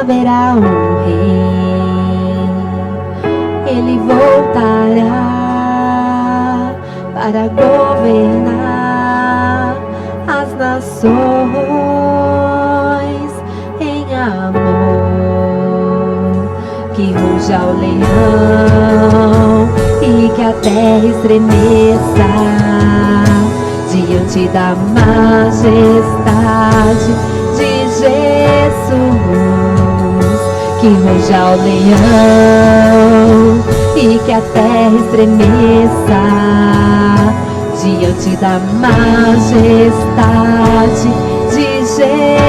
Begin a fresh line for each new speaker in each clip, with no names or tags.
haverá um rei, ele voltará para governar as nações em amor. Que ruja o leão e que a terra estremeça diante da majestade de Jesus. Que ruja o leão e que a terra estremeça diante da majestade de Jesus.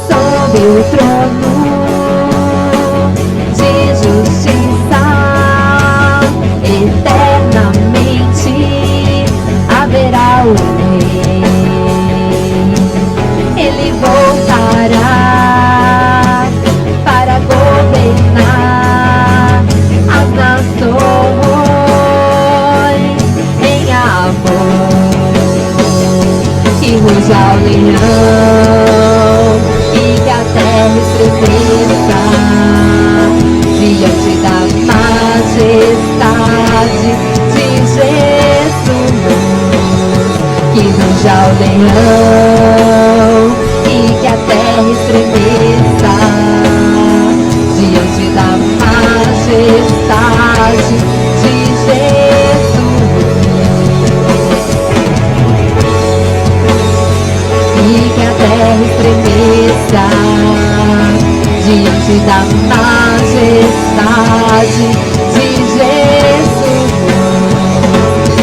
Sob o trono de justiça, eternamente haverá o rei. Ele voltará para governar as nações em amor. Que ruja o leão e que a terra estremeça diante da majestade de Jesus. Que ruja o leão e que a terra estremeça diante da majestade de Jesus. E que a terra estremeça diante da majestade de Jesus.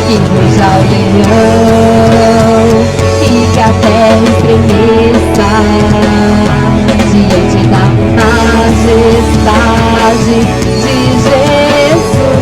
Que ruja o leão e que a terra estremeça diante da majestade de Jesus.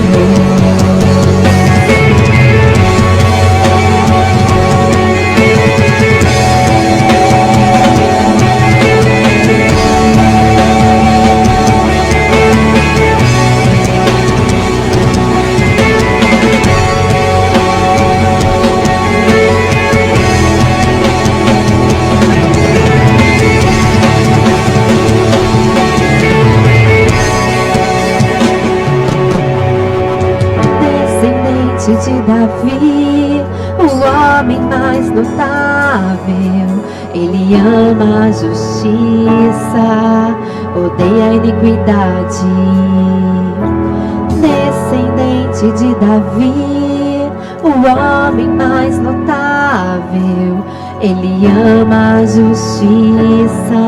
De Davi, o homem mais notável, ele ama a justiça, odeia a iniquidade. Descendente de Davi, o homem mais notável, ele ama a justiça,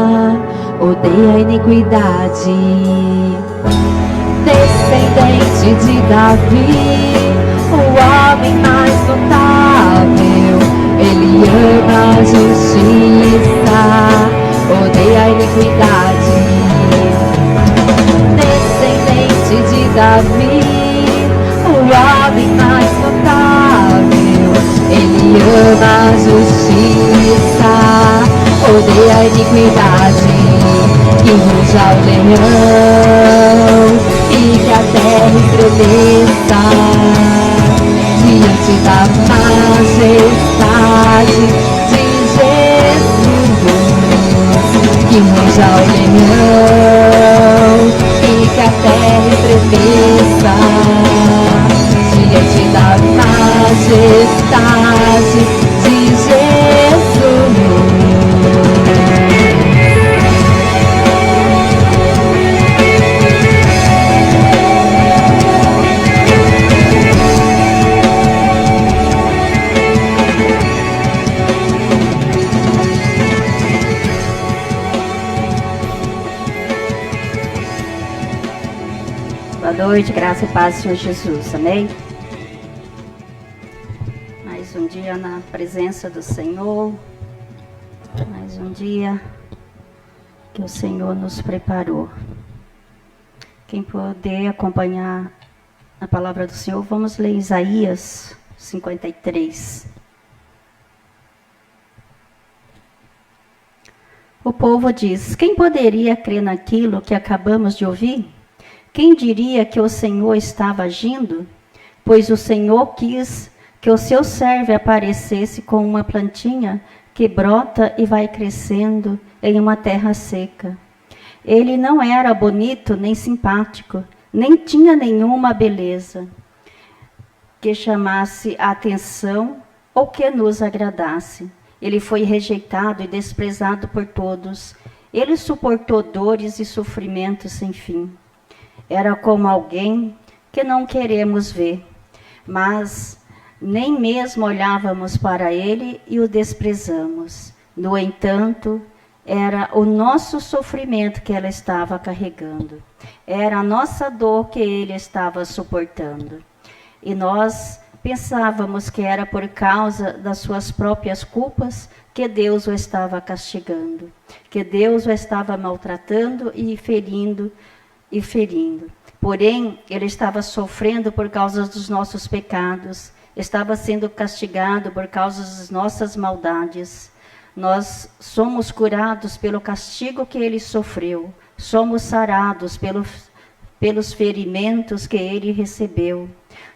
odeia a iniquidade. Descendente de Davi, o homem mais notável, ele ama a justiça, odeia a iniquidade. Descendente de Davi, o homem mais notável, ele ama a justiça, odeia a iniquidade. Que ruja o leão e que a terra estremeça diante da majestade de Jesus. Que ruja o leão e que a terra estremeça diante da majestade de Jesus.
Boa noite, graça e paz do Senhor Jesus, amém? Mais um dia na presença do Senhor, mais um dia que o Senhor nos preparou. Quem puder acompanhar a palavra do Senhor, vamos ler Isaías 53. O povo diz: quem poderia crer naquilo que acabamos de ouvir? Quem diria que o Senhor estava agindo? Pois o Senhor quis que o seu servo aparecesse com uma plantinha que brota e vai crescendo em uma terra seca. Ele não era bonito nem simpático, nem tinha nenhuma beleza que chamasse a atenção ou que nos agradasse. Ele foi rejeitado e desprezado por todos. Ele suportou dores e sofrimentos sem fim. Era como alguém que não queremos ver, mas nem mesmo olhávamos para ele e o desprezamos. No entanto, era o nosso sofrimento que ela estava carregando. Era a nossa dor que ele estava suportando. E nós pensávamos que era por causa das suas próprias culpas que Deus o estava castigando, que Deus o estava maltratando e ferindo. Porém, ele estava sofrendo por causa dos nossos pecados, estava sendo castigado por causa das nossas maldades. Nós somos curados pelo castigo que ele sofreu, somos sarados pelos ferimentos que ele recebeu.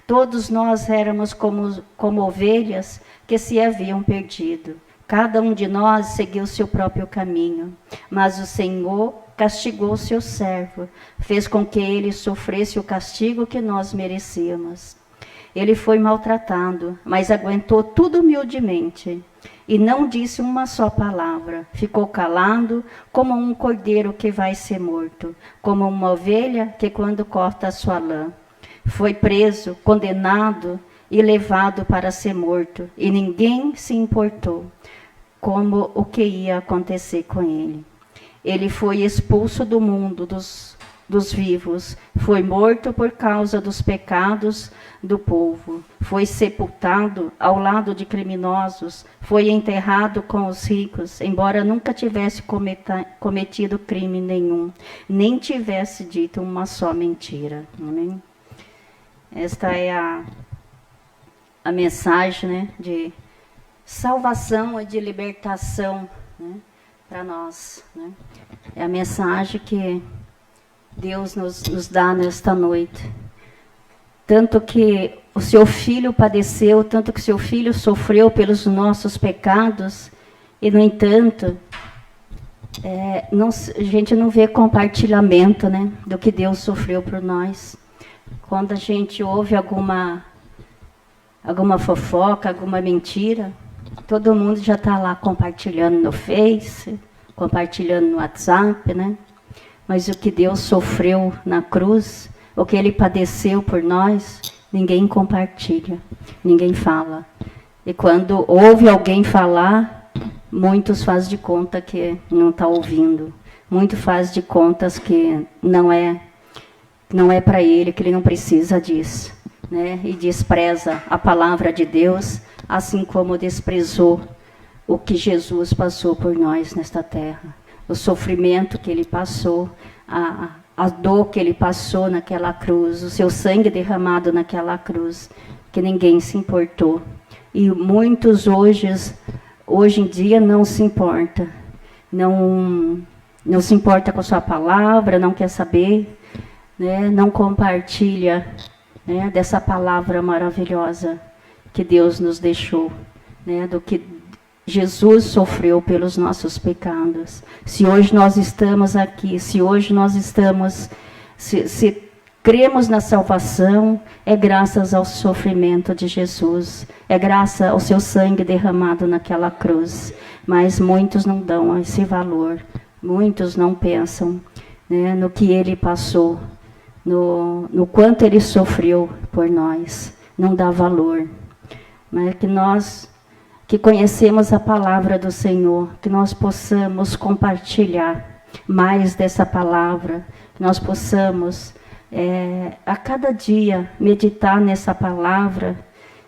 Todos nós éramos como ovelhas que se haviam perdido. Cada um de nós seguiu seu próprio caminho, mas o Senhor castigou o seu servo, fez com que ele sofresse o castigo que nós merecíamos. Ele foi maltratado, mas aguentou tudo humildemente e não disse uma só palavra. Ficou calado como um cordeiro que vai ser morto, como uma ovelha que quando corta a sua lã. Foi preso, condenado e levado para ser morto, e ninguém se importou como o que ia acontecer com ele. Ele foi expulso do mundo dos vivos, foi morto por causa dos pecados do povo, foi sepultado ao lado de criminosos, foi enterrado com os ricos, embora nunca tivesse cometido crime nenhum, nem tivesse dito uma só mentira. Amém? Esta é a mensagem, né, de salvação e de libertação, né, para nós. Né? É a mensagem que Deus nos dá nesta noite. Tanto que o seu Filho padeceu, tanto que o seu Filho sofreu pelos nossos pecados, e, no entanto, a gente não vê compartilhamento, né, do que Deus sofreu por nós. Quando a gente ouve alguma fofoca, alguma mentira, todo mundo já está lá compartilhando no Face, compartilhando no WhatsApp, né? Mas o que Deus sofreu na cruz, o que Ele padeceu por nós, ninguém compartilha, ninguém fala. E quando ouve alguém falar, muitos fazem de conta que não está ouvindo. Muitos fazem de contas que não é para ele, que ele não precisa disso. Né? E despreza a palavra de Deus, assim como desprezou o que Jesus passou por nós nesta terra. O sofrimento que ele passou, a dor que ele passou naquela cruz, o seu sangue derramado naquela cruz, que ninguém se importou. E muitos hoje em dia não se importa. Não se importa com a sua palavra, não quer saber, né? Não compartilha, né, dessa palavra maravilhosa que Deus nos deixou, né, do que Jesus sofreu pelos nossos pecados. Se hoje nós estamos aqui, se cremos na salvação, é graças ao sofrimento de Jesus, é graças ao seu sangue derramado naquela cruz. Mas muitos não dão esse valor, muitos não pensam, né, no que ele passou, no quanto ele sofreu por nós, não dá valor. Mas que nós que conhecemos a palavra do Senhor, que nós possamos compartilhar mais dessa palavra, que nós possamos a cada dia meditar nessa palavra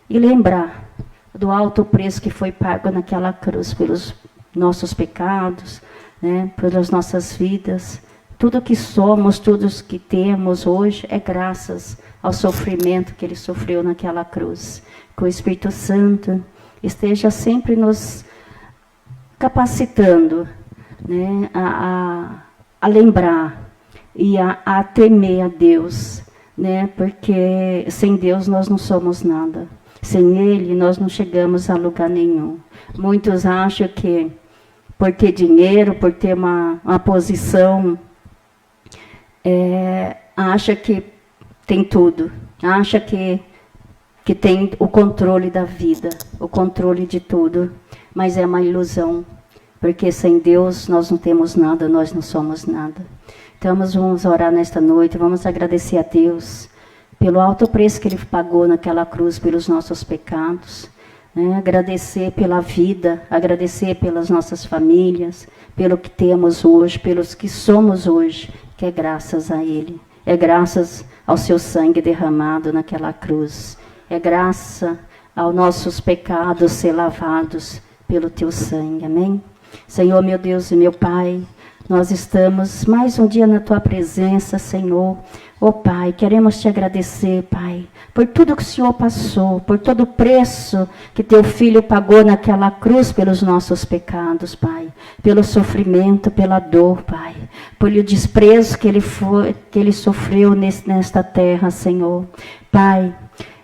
e lembrar do alto preço que foi pago naquela cruz pelos nossos pecados, né, pelas nossas vidas. Tudo que somos, tudo que temos hoje é graças ao sofrimento que ele sofreu naquela cruz. Que o Espírito Santo esteja sempre nos capacitando né, a lembrar e a temer a Deus, né, porque sem Deus nós não somos nada. Sem Ele nós não chegamos a lugar nenhum. Muitos acham que por ter dinheiro, por ter uma posição, acha que tem tudo, acha que tem o controle da vida, o controle de tudo, mas é uma ilusão, porque sem Deus nós não temos nada, nós não somos nada. Então vamos orar nesta noite, vamos agradecer a Deus pelo alto preço que Ele pagou naquela cruz pelos nossos pecados, né? Agradecer pela vida, agradecer pelas nossas famílias, pelo que temos hoje, pelos que somos hoje, que é graças a Ele, é graças ao seu sangue derramado naquela cruz, é graças aos nossos pecados ser lavados pelo teu sangue, amém? Senhor, meu Deus e meu Pai, nós estamos mais um dia na tua presença, Senhor. Oh Pai, queremos te agradecer, Pai, por tudo que o Senhor passou, por todo o preço que teu Filho pagou naquela cruz pelos nossos pecados, Pai, pelo sofrimento, pela dor, Pai, pelo desprezo que ele sofreu nesta terra, Senhor. Pai,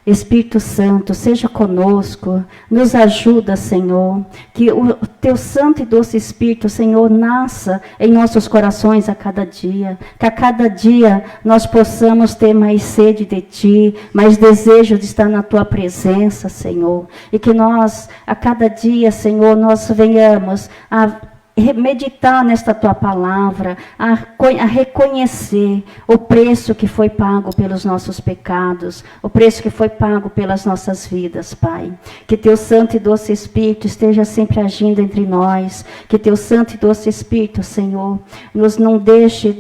Espírito Santo, seja conosco, nos ajuda, Senhor, que o teu santo e doce Espírito, Senhor, nasça em nossos corações a cada dia, que a cada dia nós possamos ter mais sede de Ti, mais desejo de estar na Tua presença, Senhor, e que nós, a cada dia, Senhor, nós venhamos a meditar nesta tua palavra, a reconhecer o preço que foi pago pelos nossos pecados, o preço que foi pago pelas nossas vidas, Pai. Que teu santo e doce Espírito esteja sempre agindo entre nós, que teu santo e doce Espírito, Senhor, nos não deixe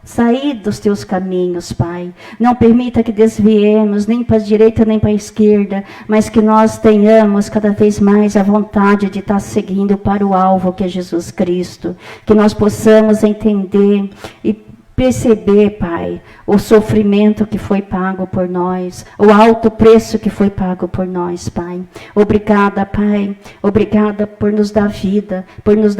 sair dos teus caminhos, Pai. Não permita que desviemos, nem para a direita, nem para a esquerda, mas que nós tenhamos cada vez mais a vontade de estar seguindo para o alvo que é Jesus Cristo. Que nós possamos entender e perceber, Pai, o sofrimento que foi pago por nós, o alto preço que foi pago por nós, Pai. Obrigada, Pai. Obrigada por nos dar vida, e nos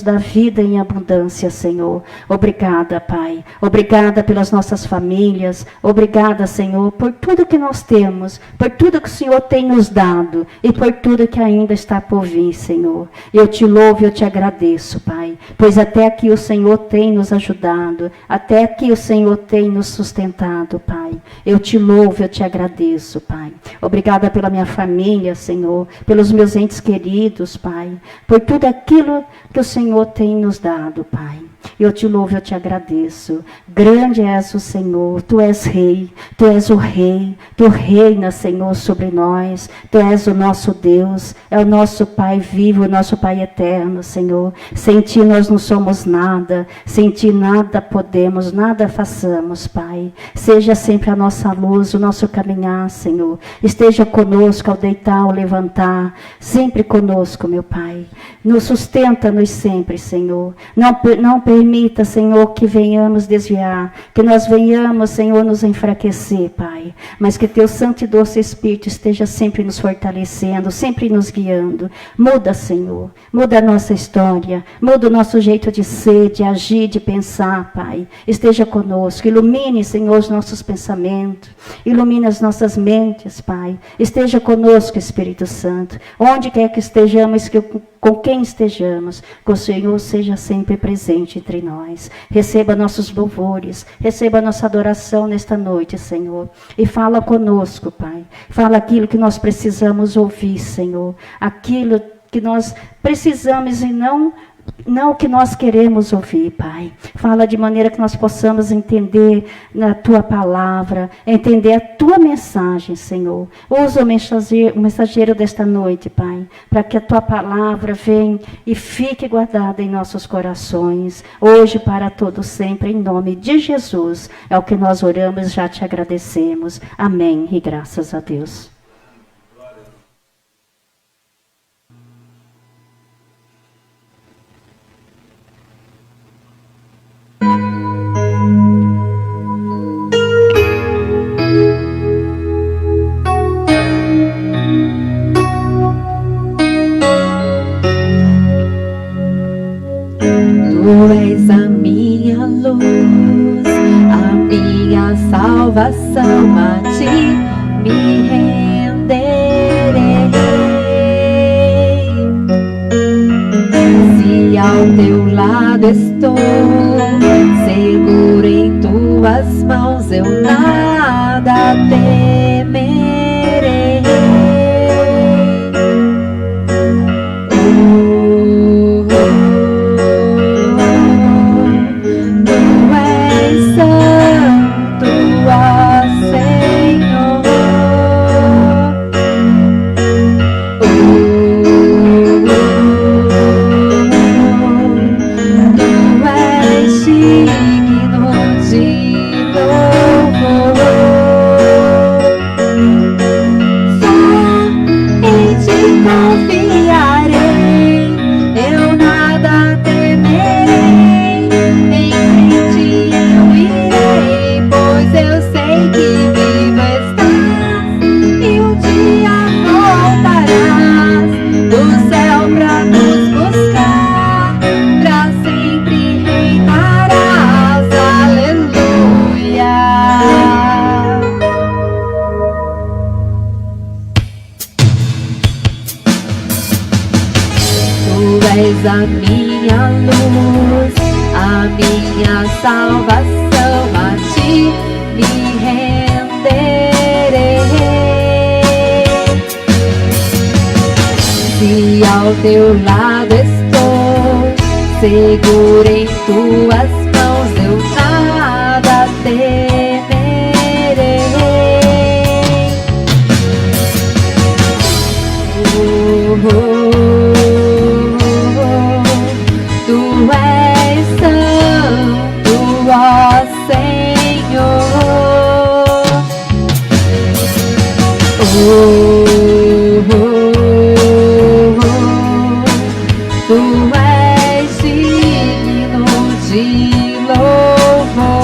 dar vida em abundância, Senhor. Obrigada, Pai. Obrigada pelas nossas famílias. Obrigada, Senhor, por tudo que nós temos, por tudo que o Senhor tem nos dado e por tudo que ainda está por vir, Senhor. Eu te louvo e eu te agradeço, Pai, pois até aqui o Senhor tem nos ajudado. Até que o Senhor tem nos sustentado, Pai. Eu te louvo, eu te agradeço, Pai. Obrigada pela minha família, Senhor, pelos meus entes queridos, Pai, por tudo aquilo que o Senhor tem nos dado, Pai. Eu te louvo, eu te agradeço. Grande és o Senhor, Tu és Rei, Tu és o Rei, Tu reinas, Senhor, sobre nós. Tu és o nosso Deus, é o nosso Pai vivo, o nosso Pai eterno, Senhor. Sem Ti nós não somos nada, sem Ti nada podemos, nada façamos, Pai. Seja sempre a nossa luz, o nosso caminhar, Senhor. Esteja conosco ao deitar, ao levantar, sempre conosco, meu Pai. Nos sustenta-nos sempre, Senhor. Não permita, Senhor, que venhamos desviar, que nós venhamos, Senhor, nos enfraquecer, Pai. Mas que Teu Santo e Doce Espírito esteja sempre nos fortalecendo, sempre nos guiando. Muda, Senhor, muda a nossa história, muda o nosso jeito de ser, de agir, de pensar, Pai. Esteja conosco, ilumine, Senhor, os nossos pensamentos, ilumine as nossas mentes, Pai. Esteja conosco, Espírito Santo, onde quer que estejamos, com quem estejamos, que o Senhor seja sempre presente entre nós. Receba nossos louvores, receba nossa adoração nesta noite, Senhor. E fala conosco, Pai. Fala aquilo que nós precisamos ouvir, Senhor. Aquilo que nós precisamos e não o que nós queremos ouvir, Pai. Fala de maneira que nós possamos entender na Tua palavra, entender a Tua mensagem, Senhor. Usa o mensageiro desta noite, Pai, para que a Tua palavra venha e fique guardada em nossos corações, hoje para todo sempre, em nome de Jesus. É o que nós oramos e já te agradecemos. Amém e graças a Deus.
salvação, a ti me renderei. Se ao teu lado estou, seguro em tuas mãos, eu nada temerei. Tu és santo, ó Senhor. Tu és digno de louvor. Só em ti confiarei, eu nada temerei. Em frente eu irei, pois eu sei que vivo estás, e um dia voltarás do céu pra nos buscar, pra sempre reinarás. Aleluia. Tu és a minha luz, a minha salvação, a ti me renderei. Se ao teu lado estou, seguro em tuas mãos, eu nada temerei. Tu és santo, ó Senhor. Tu és digno de louvor.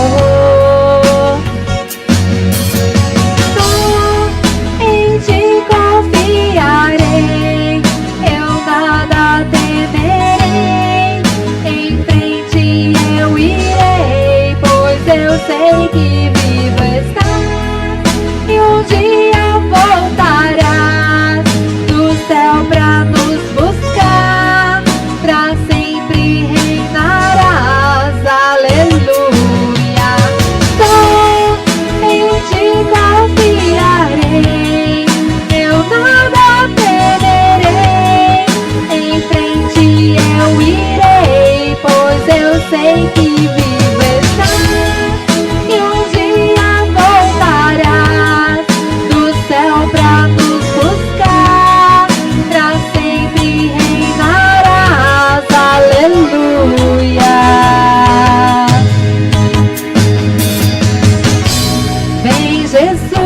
Só em ti confiarei, eu nada temerei. Em frente eu irei, pois eu sei que vivo estás, e um dia voltarás do céu pra nos buscar, pra sempre reinarás. Aleluia. Só em ti confiarei, eu nada temerei. Em frente eu irei, pois eu sei que vivo estás, e um dia voltarás do céu pra nos buscar, pra sempre reinarás. Aleluia. Vem Jesus,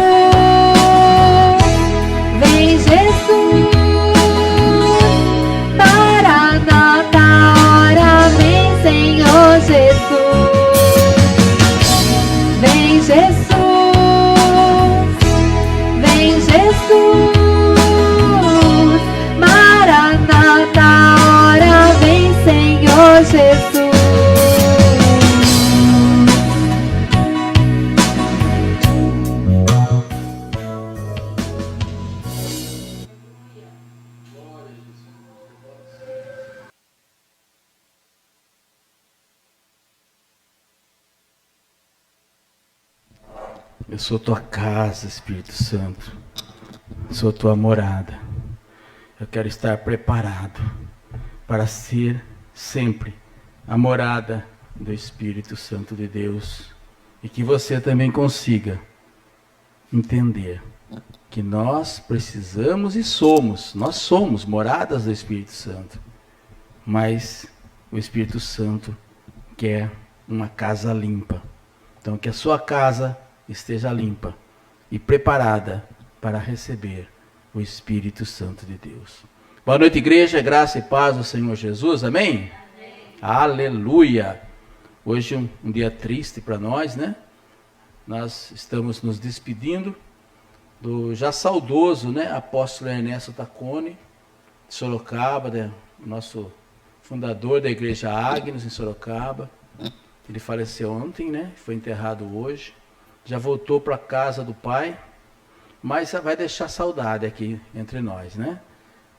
vem Jesus, Maranata, ora vem Senhor Jesus. Vem Jesus, vem Jesus, Maranata, ora vem Senhor Jesus.
Eu sou tua casa, Espírito Santo. Sou tua morada. Eu quero estar preparado para ser sempre a morada do Espírito Santo de Deus. E que você também consiga entender que nós precisamos e nós somos moradas do Espírito Santo. Mas o Espírito Santo quer uma casa limpa. Então que a sua casa esteja limpa e preparada para receber o Espírito Santo de Deus. Boa noite, igreja, graça e paz do Senhor Jesus, amém? Amém. Aleluia! Hoje um dia triste para nós, né? Nós estamos nos despedindo do já saudoso, né, apóstolo Ernesto Taccone, de Sorocaba, nosso fundador da igreja Agnos em Sorocaba. Ele faleceu ontem, né? Foi enterrado hoje. já voltou para a casa do Pai, mas vai deixar saudade aqui entre nós, né?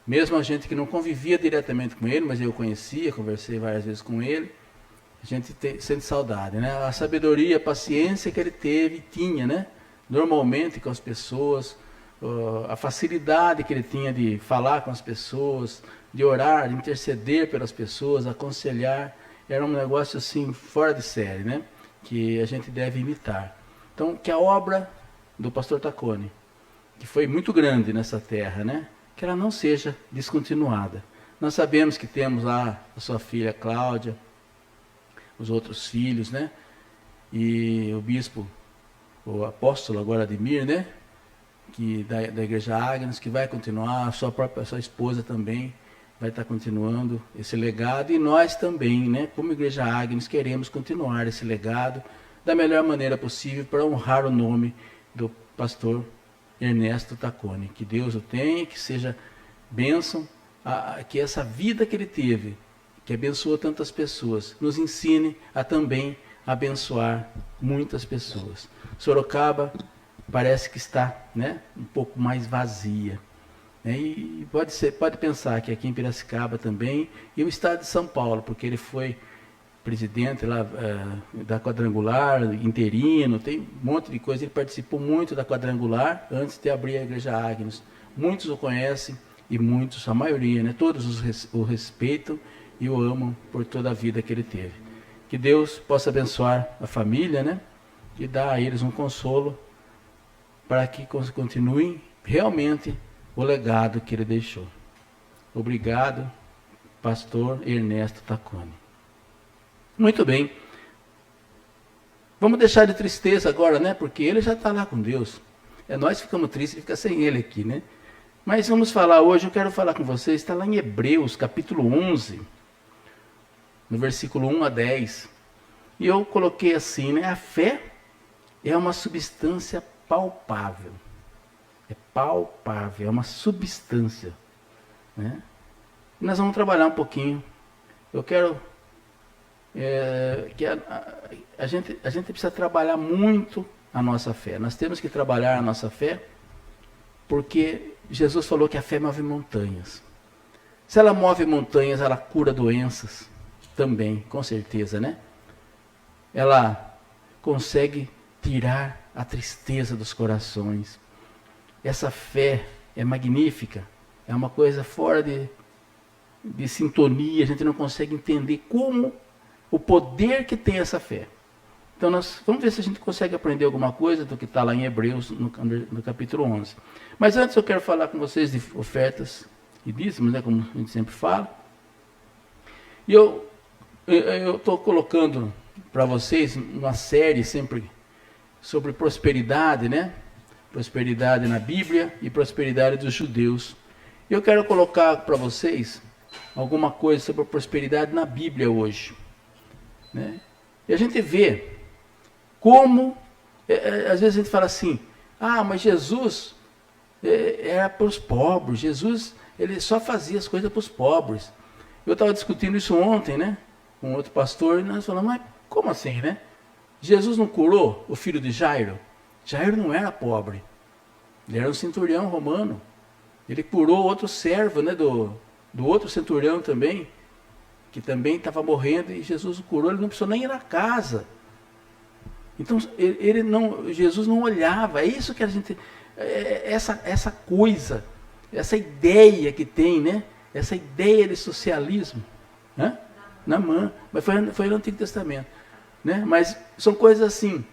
Mesmo a gente que não convivia diretamente com ele, mas eu conhecia, conversei várias vezes com ele, a gente sente saudade, né? A sabedoria, a paciência que ele teve, tinha, né? Normalmente com as pessoas, a facilidade que ele tinha de falar com as pessoas, de orar, de interceder pelas pessoas, aconselhar, era um negócio assim, fora de série, né? Que a gente deve imitar. Então, que a obra do pastor Tacconi, que foi muito grande nessa terra, né? Que ela não seja descontinuada. Nós sabemos que temos lá a sua filha Cláudia, os outros filhos, né? E o bispo, o apóstolo agora Ademir, né? Que da igreja Agnes, que vai continuar, a sua esposa também vai estar continuando esse legado, e nós também, né? Como igreja Agnes, queremos continuar esse legado da melhor maneira possível para honrar o nome do pastor Ernesto Tacconi. Que Deus o tenha, que seja bênção, que essa vida que ele teve, que abençoou tantas pessoas, nos ensine a também abençoar muitas pessoas. Sorocaba parece que está, né, um pouco mais vazia. Né? E pode pensar que aqui em Piracicaba também, e o estado de São Paulo, porque ele foi presidente lá da quadrangular, interino, tem um monte de coisa. Ele participou muito da quadrangular antes de abrir a igreja Agnes. Muitos o conhecem e muitos, a maioria, né, todos o respeitam e o amam por toda a vida que ele teve. Que Deus possa abençoar a família, né, e dar a eles um consolo para que continuem realmente o legado que ele deixou. Obrigado, pastor Ernesto Tacconi. Muito bem. Vamos deixar de tristeza agora, né? Porque ele já está lá com Deus. Nós ficamos tristes de ficar sem ele aqui, né? Mas vamos falar hoje, eu quero falar com vocês, está lá em Hebreus, capítulo 11, no versículo 1 a 10. E eu coloquei assim, né? A fé é uma substância palpável. É palpável, é uma substância. Né? E nós vamos trabalhar um pouquinho. Eu quero que a gente precisa trabalhar muito a nossa fé. Nós temos que trabalhar a nossa fé, porque Jesus falou que a fé move montanhas. Se ela move montanhas, ela cura doenças também, com certeza, né? Ela consegue tirar a tristeza dos corações. Essa fé é magnífica, é uma coisa fora de sintonia, a gente não consegue entender como o poder que tem essa fé. Então nós vamos ver se a gente consegue aprender alguma coisa do que está lá em Hebreus, no capítulo 11. Mas antes eu quero falar com vocês de ofertas e dízimos, né, como a gente sempre fala. E eu estou colocando para vocês uma série sempre sobre prosperidade, né? Prosperidade na Bíblia e prosperidade dos judeus. Eu quero colocar para vocês alguma coisa sobre a prosperidade na Bíblia hoje. Né? E a gente vê como, às vezes a gente fala assim, mas Jesus era para os pobres, Jesus ele só fazia as coisas para os pobres. Eu estava discutindo isso ontem, né, com outro pastor, e nós falamos, mas como assim, né? Jesus não curou o filho de Jairo? Jairo não era pobre, ele era um centurião romano. Ele curou outro servo, né, do outro centurião também, que também estava morrendo, e Jesus o curou, ele não precisou nem ir à casa. Então, Jesus não olhava, é isso que a gente, essa coisa, essa ideia que tem, né? Essa ideia de socialismo, né? Mas foi no Antigo Testamento, né? Mas são coisas assim,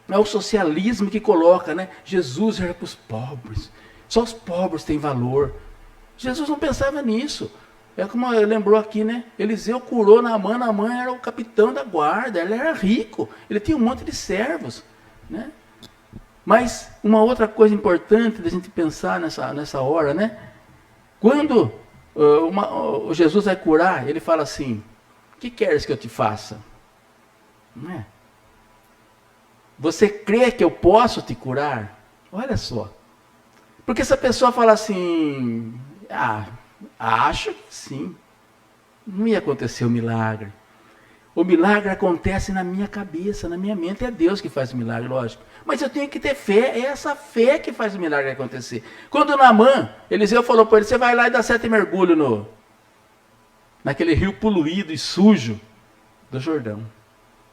é o socialismo que coloca, né? Jesus era para os pobres, só os pobres têm valor. Jesus não pensava nisso. É como lembrou aqui, né? Eliseu curou Naamã era o capitão da guarda, ele era rico, ele tinha um monte de servos, né? Mas uma outra coisa importante da gente pensar nessa hora, né? Quando Jesus vai curar, ele fala assim, o que queres que eu te faça? Não é? Você crê que eu posso te curar? Olha só. Porque se a pessoa fala assim, acho que sim, não ia acontecer o milagre. O milagre acontece na minha cabeça, na minha mente. É Deus que faz o milagre, lógico. Mas eu tenho que ter fé. É essa fé que faz o milagre acontecer. Quando Naamã, Eliseu falou para ele, você vai lá e dá 7 mergulhos naquele rio poluído e sujo do Jordão.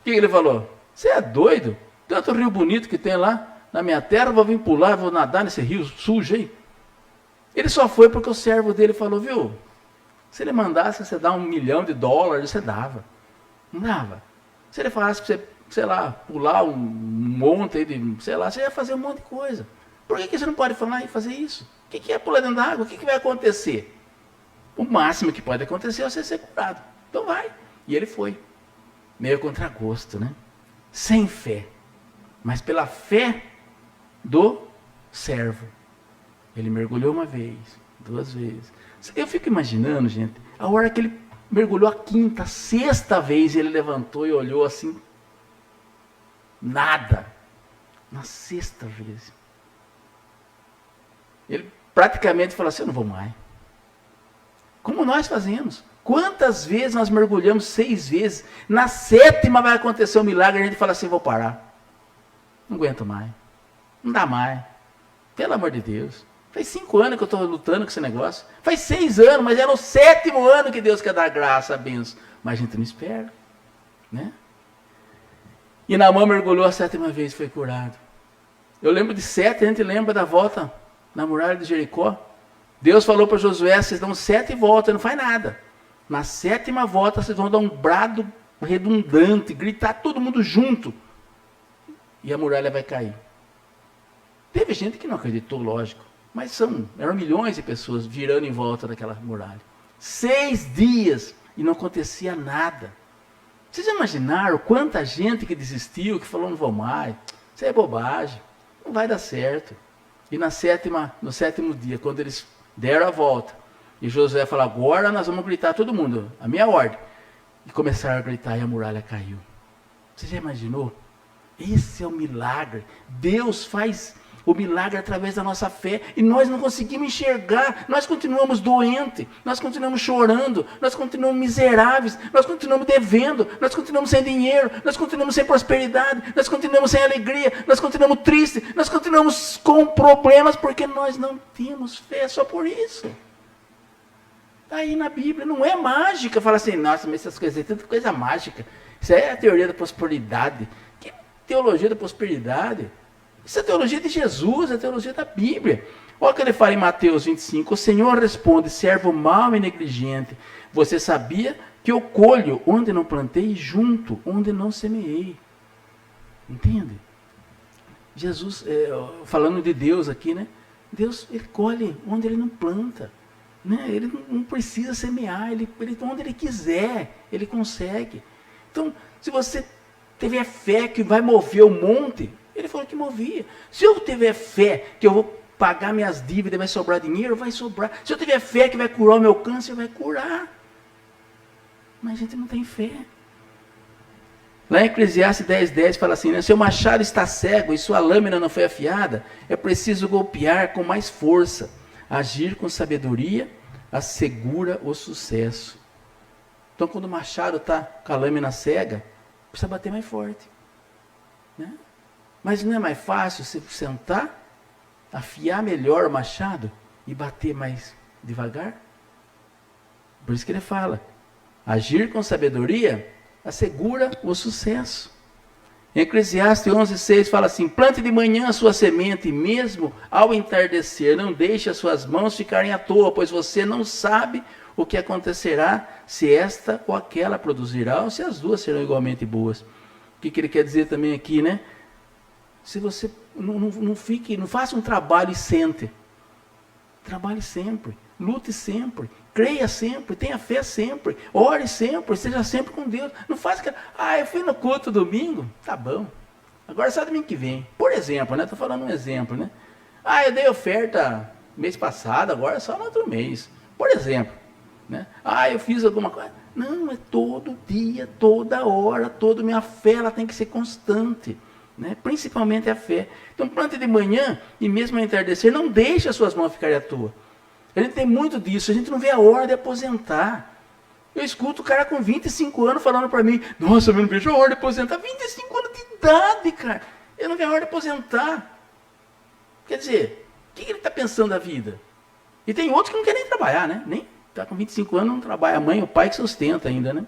O que ele falou? Você é doido? Tanto rio bonito que tem lá na minha terra, eu vou vir pular, vou nadar nesse rio sujo aí. Ele só foi porque o servo dele falou, viu? Se ele mandasse você dar $1 milhão, você dava. Não dava. Se ele falasse para você, sei lá, pular um monte aí de, sei lá, você ia fazer um monte de coisa. Por que você não pode falar e fazer isso? O que é pular dentro da água? O que vai acontecer? O máximo que pode acontecer é você ser curado. Então vai. E ele foi. Meio contra gosto, né? Sem fé. Mas pela fé do servo. Ele mergulhou 1 vez, 2 vezes. Eu fico imaginando, gente, a hora que ele mergulhou a 5ª, 6ª vez, ele levantou e olhou assim, nada. Na 6ª vez. Ele praticamente falou assim, eu não vou mais. Como nós fazemos. Quantas vezes nós mergulhamos 6 vezes, na 7ª vai acontecer um milagre, a gente fala assim, vou parar. Não aguento mais. Não dá mais. Pelo amor de Deus. Faz 5 anos que eu estou lutando com esse negócio. Faz 6 anos, mas é no 7º ano que Deus quer dar graça, benção. Mas a gente não espera. Né? E Naamã mergulhou a 7ª vez e foi curado. Eu lembro de 7, a gente lembra da volta na muralha de Jericó. Deus falou para Josué, vocês dão 7 voltas, não faz nada. Na 7ª volta, vocês vão dar um brado redundante, gritar todo mundo junto. E a muralha vai cair. Teve gente que não acreditou, lógico. Mas eram milhões de pessoas virando em volta daquela muralha. 6 dias e não acontecia nada. Vocês já imaginaram quanta gente que desistiu, que falou, não vou mais, isso é bobagem, não vai dar certo. E no 7º dia, quando eles deram a volta, e Josué falou, agora nós vamos gritar todo mundo, a minha ordem. E começaram a gritar e a muralha caiu. Você já imaginou? Esse é o milagre. Deus faz o milagre através da nossa fé, e nós não conseguimos enxergar, nós continuamos doentes, nós continuamos chorando, nós continuamos miseráveis, nós continuamos devendo, nós continuamos sem dinheiro, nós continuamos sem prosperidade, nós continuamos sem alegria, nós continuamos tristes, nós continuamos com problemas, porque nós não temos fé, só por isso. Está aí na Bíblia, não é mágica, fala assim, nossa, mas essas coisas, tanta coisa mágica, isso é a teoria da prosperidade. Que teologia da prosperidade? Isso é a teologia de Jesus, é a teologia da Bíblia. Olha o que ele fala em Mateus 25. O Senhor responde, servo mau e negligente, você sabia que eu colho onde não plantei e junto onde não semeei. Entende? Jesus, falando de Deus aqui, né? Deus, ele colhe onde ele não planta. Né? Ele não precisa semear, onde ele quiser, ele consegue. Então, se você tiver fé que vai mover o monte, ele falou que movia. Se eu tiver fé que eu vou pagar minhas dívidas, vai sobrar dinheiro, vai sobrar. Se eu tiver fé que vai curar o meu câncer, vai curar. Mas a gente não tem fé. Lá em Eclesiastes 10:10 fala assim, né? Se o machado está cego e sua lâmina não foi afiada, é preciso golpear com mais força. Agir com sabedoria assegura o sucesso. Então, quando o machado está com a lâmina cega, precisa bater mais forte. Né? Mas não é mais fácil você sentar, afiar melhor o machado e bater mais devagar? Por isso que ele fala, agir com sabedoria assegura o sucesso. Em Eclesiastes 11:6 fala assim, plante de manhã a sua semente, mesmo ao entardecer, não deixe as suas mãos ficarem à toa, pois você não sabe o que acontecerá, se esta ou aquela produzirá, ou se as duas serão igualmente boas. O que ele quer dizer também aqui, né? Se você não faça um trabalho e sente. Trabalhe sempre, lute sempre, creia sempre, tenha fé sempre, ore sempre, seja sempre com Deus. Não faça que, eu fui no culto domingo, tá bom. Agora só domingo que vem. Por exemplo, né? Estou falando um exemplo, né? Eu dei oferta mês passado, agora só no outro mês. Por exemplo, né? Eu fiz alguma coisa. Não, é todo dia, toda hora, toda minha fé, ela tem que ser constante. Né? Principalmente a fé. Então plante de manhã e mesmo ao entardecer, não deixe as suas mãos ficarem à toa. A gente tem muito disso, a gente não vê a hora de aposentar. Eu escuto o cara com 25 anos falando para mim, nossa, eu não vejo a hora de aposentar. 25 anos de idade, cara. Eu não vejo a hora de aposentar. Quer dizer, o que ele está pensando da vida? E tem outros que não querem nem trabalhar, né? Nem está com 25 anos, não trabalha. A mãe e o pai que sustenta ainda, né?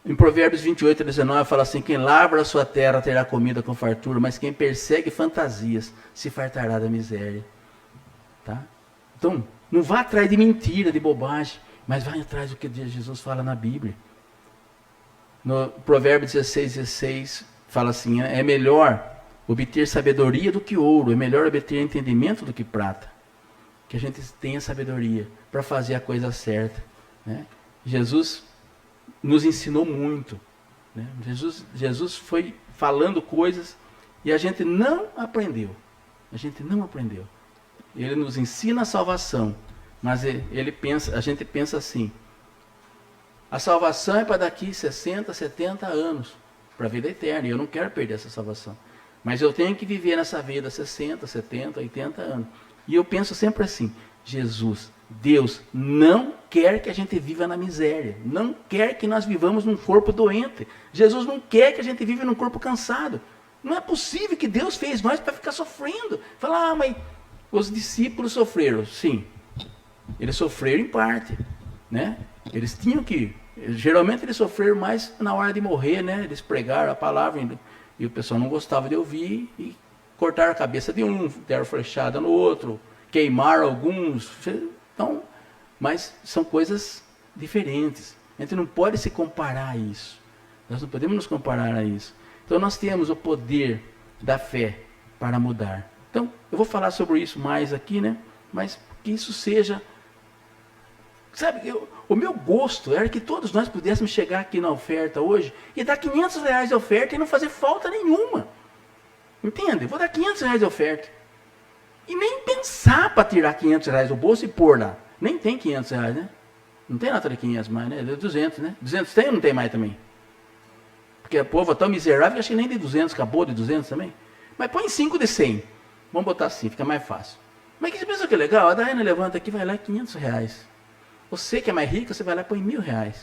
Em Provérbios 28, 19, fala assim, quem lavra a sua terra terá comida com fartura, mas quem persegue fantasias se fartará da miséria. Tá? Então, não vá atrás de mentira, de bobagem, mas vá atrás do que Jesus fala na Bíblia. No Provérbios 16, 16, fala assim, é melhor obter sabedoria do que ouro, é melhor obter entendimento do que prata. Que a gente tenha sabedoria para fazer a coisa certa. Né? Jesus nos ensinou muito. Né? Jesus foi falando coisas e a gente não aprendeu. A gente não aprendeu. Ele nos ensina a salvação, mas a gente pensa assim, a salvação é para daqui 60, 70 anos, para a vida eterna, e eu não quero perder essa salvação. Mas eu tenho que viver nessa vida 60, 70, 80 anos. E eu penso sempre assim, Jesus, Deus não quer que a gente viva na miséria, não quer que nós vivamos num corpo doente. Jesus não quer que a gente viva num corpo cansado. Não é possível que Deus fez nós para ficar sofrendo. Falar, mas os discípulos sofreram. Sim, eles sofreram em parte, né? Eles tinham que, geralmente eles sofreram mais na hora de morrer, né? Eles pregaram a palavra e o pessoal não gostava de ouvir e cortaram a cabeça de um, deram flechada no outro, queimaram alguns. Então, mas são coisas diferentes. A gente não pode se comparar a isso. Nós não podemos nos comparar a isso. Então nós temos o poder da fé para mudar. Então, eu vou falar sobre isso mais aqui, né? Mas que isso seja... Sabe, o meu gosto era que todos nós pudéssemos chegar aqui na oferta hoje e dar R$500 de oferta e não fazer falta nenhuma. Entende? Vou dar R$500 de oferta. E nem pensar para tirar R$500 do bolso e pôr lá. Nem tem R$500, né? Não tem nota de 500 mais, né? É 200, né? 200 tem ou não tem mais também? Porque o povo é tão miserável que acho que nem de 200, acabou de 200 também. Mas põe 5 de 100. Vamos botar assim, fica mais fácil. Mas que você pensa que é legal? A Daiane levanta aqui, vai lá R$500. Você que é mais rica, você vai lá e põe R$1.000.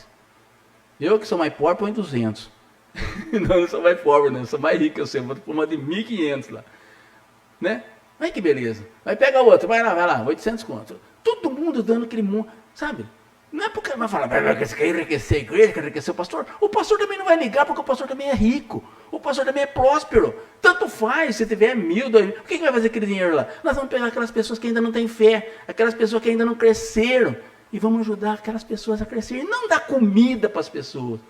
Eu que sou mais pobre, põe 200. Não, eu não sou mais pobre, não. Eu sou mais rico, eu sei. Vou pôr uma de 1.500 lá. Né? Olha que beleza. Vai pegar outra, vai lá, 800 conto. Todo mundo dando aquele mundo, sabe? Não é porque vai falar, você quer enriquecer a igreja, quer enriquecer o pastor? O pastor também não vai ligar, porque o pastor também é rico. O pastor também é próspero. Tanto faz, se tiver 1.000, 2.000. O que vai fazer aquele dinheiro lá? Nós vamos pegar aquelas pessoas que ainda não têm fé, aquelas pessoas que ainda não cresceram, e vamos ajudar aquelas pessoas a crescerem. Não dar comida para as pessoas.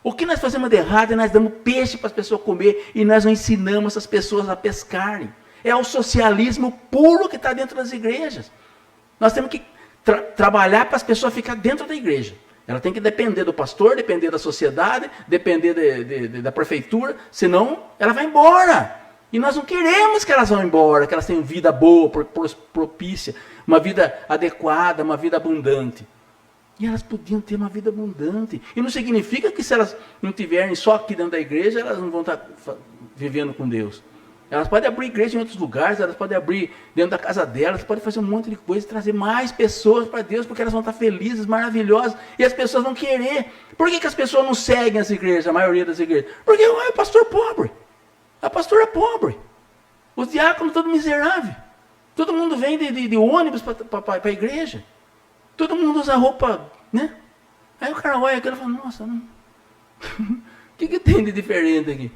O que nós fazemos de errado é nós damos peixe para as pessoas comer e nós não ensinamos essas pessoas a pescarem. É o socialismo puro que está dentro das igrejas. Nós temos que trabalhar para as pessoas ficarem dentro da igreja. Ela tem que depender do pastor, depender da sociedade, depender da prefeitura, senão ela vai embora. E nós não queremos que elas vão embora, que elas tenham vida boa, propícia, uma vida adequada, uma vida abundante. E elas podiam ter uma vida abundante. E não significa que se elas não tiverem só aqui dentro da igreja, elas não vão estar vivendo com Deus. Elas podem abrir igreja em outros lugares, elas podem abrir dentro da casa delas, podem fazer um monte de coisa, trazer mais pessoas para Deus, porque elas vão estar felizes, maravilhosas, e as pessoas vão querer. Por que as pessoas não seguem as igrejas, a maioria das igrejas? Porque o pastor é pobre, a pastora é pobre, os diáconos todos miseráveis, todo mundo vem de ônibus para a igreja, todo mundo usa roupa, né? Aí o cara olha aquilo e fala, nossa, o que tem de diferente aqui?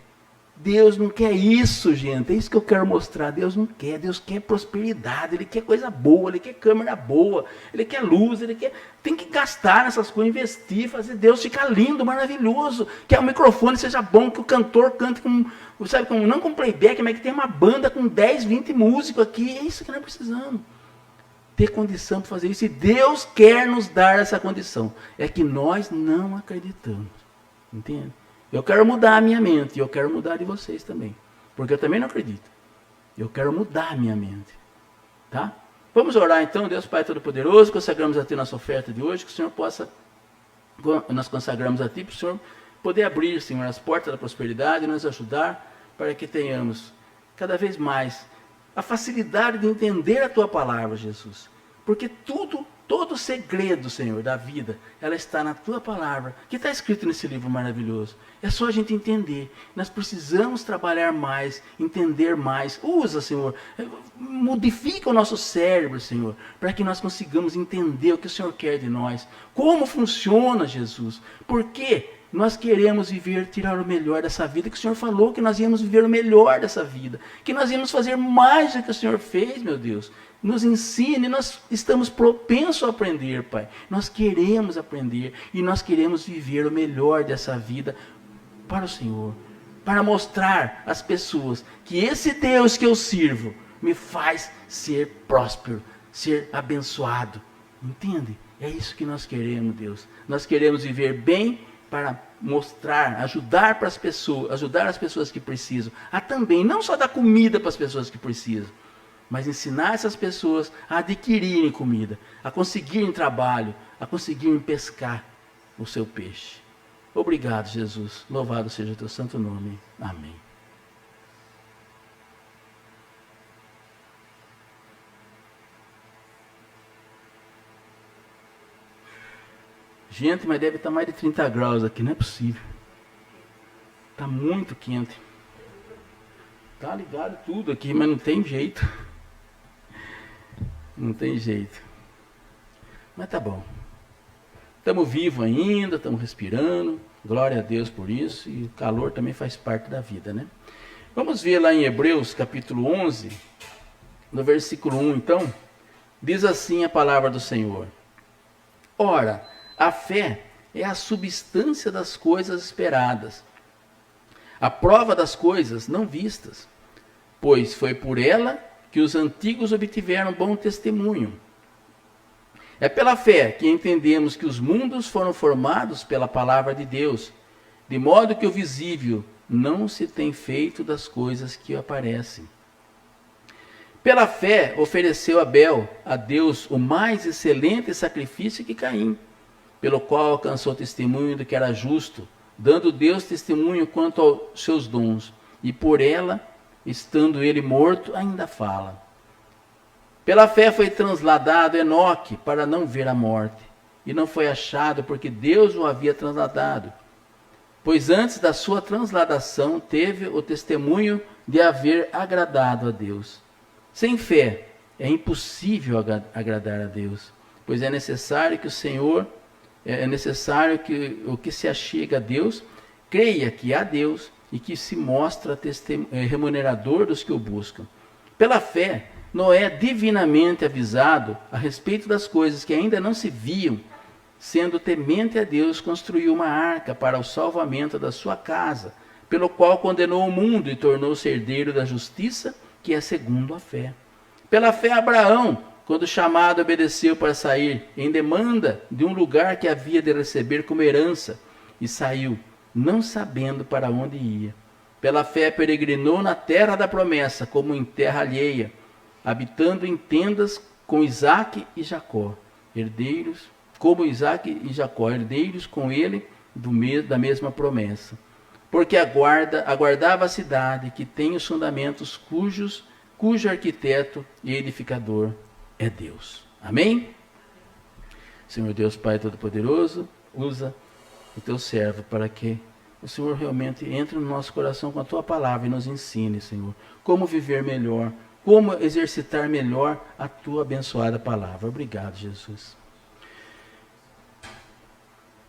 Deus não quer isso, gente. É isso que eu quero mostrar. Deus não quer. Deus quer prosperidade. Ele quer coisa boa. Ele quer câmera boa. Ele quer luz. Ele quer... Tem que gastar nessas coisas, investir, fazer Deus ficar lindo, maravilhoso. Que o microfone seja bom, que o cantor cante com, sabe, não com playback, mas que tenha uma banda com 10, 20 músicos aqui. É isso que nós precisamos. Ter condição para fazer isso. E Deus quer nos dar essa condição. É que nós não acreditamos. Entende? Eu quero mudar a minha mente, e eu quero mudar de vocês também. Porque eu também não acredito. Eu quero mudar a minha mente. Tá? Vamos orar então, Deus Pai Todo-Poderoso, consagramos a Ti nossa oferta de hoje, que o Senhor possa, nós consagramos a Ti, para o Senhor poder abrir, Senhor, as portas da prosperidade e nos ajudar para que tenhamos cada vez mais a facilidade de entender a Tua palavra, Jesus. Porque todo o segredo, Senhor, da vida, ela está na Tua palavra, que está escrito nesse livro maravilhoso. É só a gente entender. Nós precisamos trabalhar mais, entender mais. Usa, Senhor, modifica o nosso cérebro, Senhor, para que nós consigamos entender o que o Senhor quer de nós. Como funciona, Jesus? Por quê? Nós queremos viver, tirar o melhor dessa vida, que o Senhor falou que nós íamos viver o melhor dessa vida, que nós íamos fazer mais do que o Senhor fez, meu Deus. Nos ensine, nós estamos propensos a aprender, Pai. Nós queremos aprender e nós queremos viver o melhor dessa vida para o Senhor, para mostrar às pessoas que esse Deus que eu sirvo me faz ser próspero, ser abençoado. Entende? É isso que nós queremos, Deus. Nós queremos viver bem para mostrar, ajudar as pessoas que precisam, a também, não só dar comida para as pessoas que precisam, mas ensinar essas pessoas a adquirirem comida, a conseguirem trabalho, a conseguirem pescar o seu peixe. Obrigado, Jesus. Louvado seja o teu santo nome. Amém. Gente, mas deve estar mais de 30 graus aqui, não é possível. Está muito quente. Está ligado tudo aqui, mas não tem jeito. Não tem jeito. Mas tá bom. Estamos vivos ainda, estamos respirando. Glória a Deus por isso. E o calor também faz parte da vida, né? Vamos ver lá em Hebreus capítulo 11, no versículo 1, então. Diz assim a palavra do Senhor. Ora, a fé é a substância das coisas esperadas, a prova das coisas não vistas, pois foi por ela que os antigos obtiveram bom testemunho. É pela fé que entendemos que os mundos foram formados pela palavra de Deus, de modo que o visível não se tem feito das coisas que aparecem. Pela fé ofereceu Abel a Deus o mais excelente sacrifício que Caim, pelo qual alcançou testemunho de que era justo, dando Deus testemunho quanto aos seus dons, e por ela, estando ele morto, ainda fala. Pela fé foi transladado Enoque para não ver a morte, e não foi achado porque Deus o havia transladado, pois antes da sua transladação teve o testemunho de haver agradado a Deus. Sem fé é impossível agradar a Deus, pois é necessário que o que se achega a Deus creia que há Deus e que se mostra remunerador dos que o buscam. Pela fé, Noé, divinamente avisado a respeito das coisas que ainda não se viam, sendo temente a Deus, construiu uma arca para o salvamento da sua casa, pelo qual condenou o mundo e tornou-se herdeiro da justiça, que é segundo a fé. Pela fé, Abraão, quando chamado, obedeceu para sair em demanda de um lugar que havia de receber como herança, e saiu, não sabendo para onde ia. Pela fé peregrinou na terra da promessa, como em terra alheia, habitando em tendas com Isaque e Jacó, herdeiros com ele da mesma promessa. Porque aguardava a cidade que tem os fundamentos cujo arquiteto e edificador é Deus. Amém? Senhor Deus Pai Todo-Poderoso, usa o teu servo para que o Senhor realmente entre no nosso coração com a tua palavra e nos ensine, Senhor, como viver melhor, como exercitar melhor a tua abençoada palavra. Obrigado, Jesus.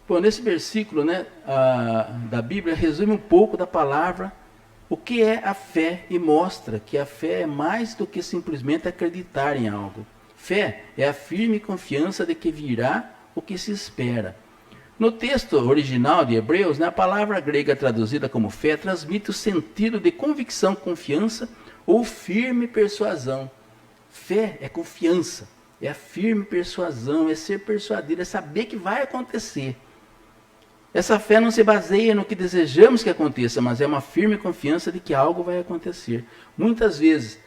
Bom, nesse versículo, da Bíblia, resume um pouco da palavra o que é a fé e mostra que a fé é mais do que simplesmente acreditar em algo. Fé é a firme confiança de que virá o que se espera. No texto original de Hebreus, a palavra grega traduzida como fé transmite o sentido de convicção, confiança ou firme persuasão. Fé é confiança, é a firme persuasão, é ser persuadido, é saber que vai acontecer. Essa fé não se baseia no que desejamos que aconteça, mas é uma firme confiança de que algo vai acontecer. Muitas vezes,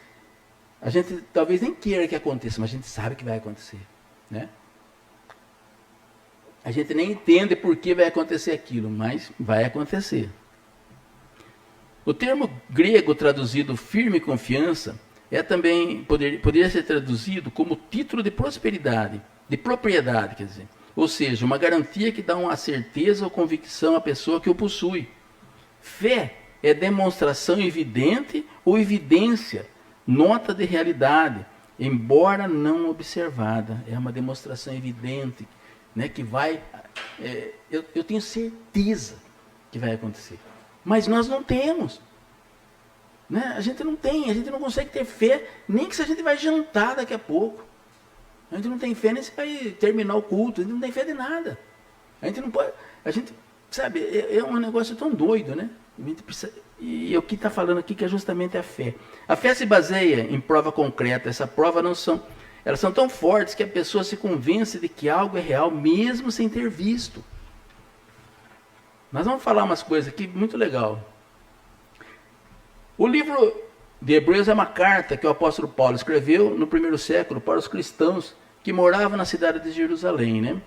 a gente talvez nem queira que aconteça, mas a gente sabe que vai acontecer, né? A gente nem entende por que vai acontecer aquilo, mas vai acontecer. O termo grego traduzido firme confiança também poderia ser traduzido como título de prosperidade, de propriedade, quer dizer. Ou seja, uma garantia que dá uma certeza ou convicção à pessoa que o possui. Fé é demonstração evidente ou evidência, nota de realidade, embora não observada. É uma demonstração evidente, né, que vai... eu tenho certeza que vai acontecer. Mas nós não temos. Né? A gente não tem, a gente não consegue ter fé, nem que se a gente vai jantar daqui a pouco. A gente não tem fé nem se vai terminar o culto, a gente não tem fé de nada. A gente não pode, a gente, sabe, é um negócio tão doido, né? A gente precisa, e o que está falando aqui que é justamente a fé. A fé se baseia em prova concreta, essa prova elas são tão fortes que a pessoa se convence de que algo é real, mesmo sem ter visto. Nós vamos falar umas coisas aqui muito legal. O livro de Hebreus é uma carta que o apóstolo Paulo escreveu no primeiro século para os cristãos que moravam na cidade de Jerusalém, né?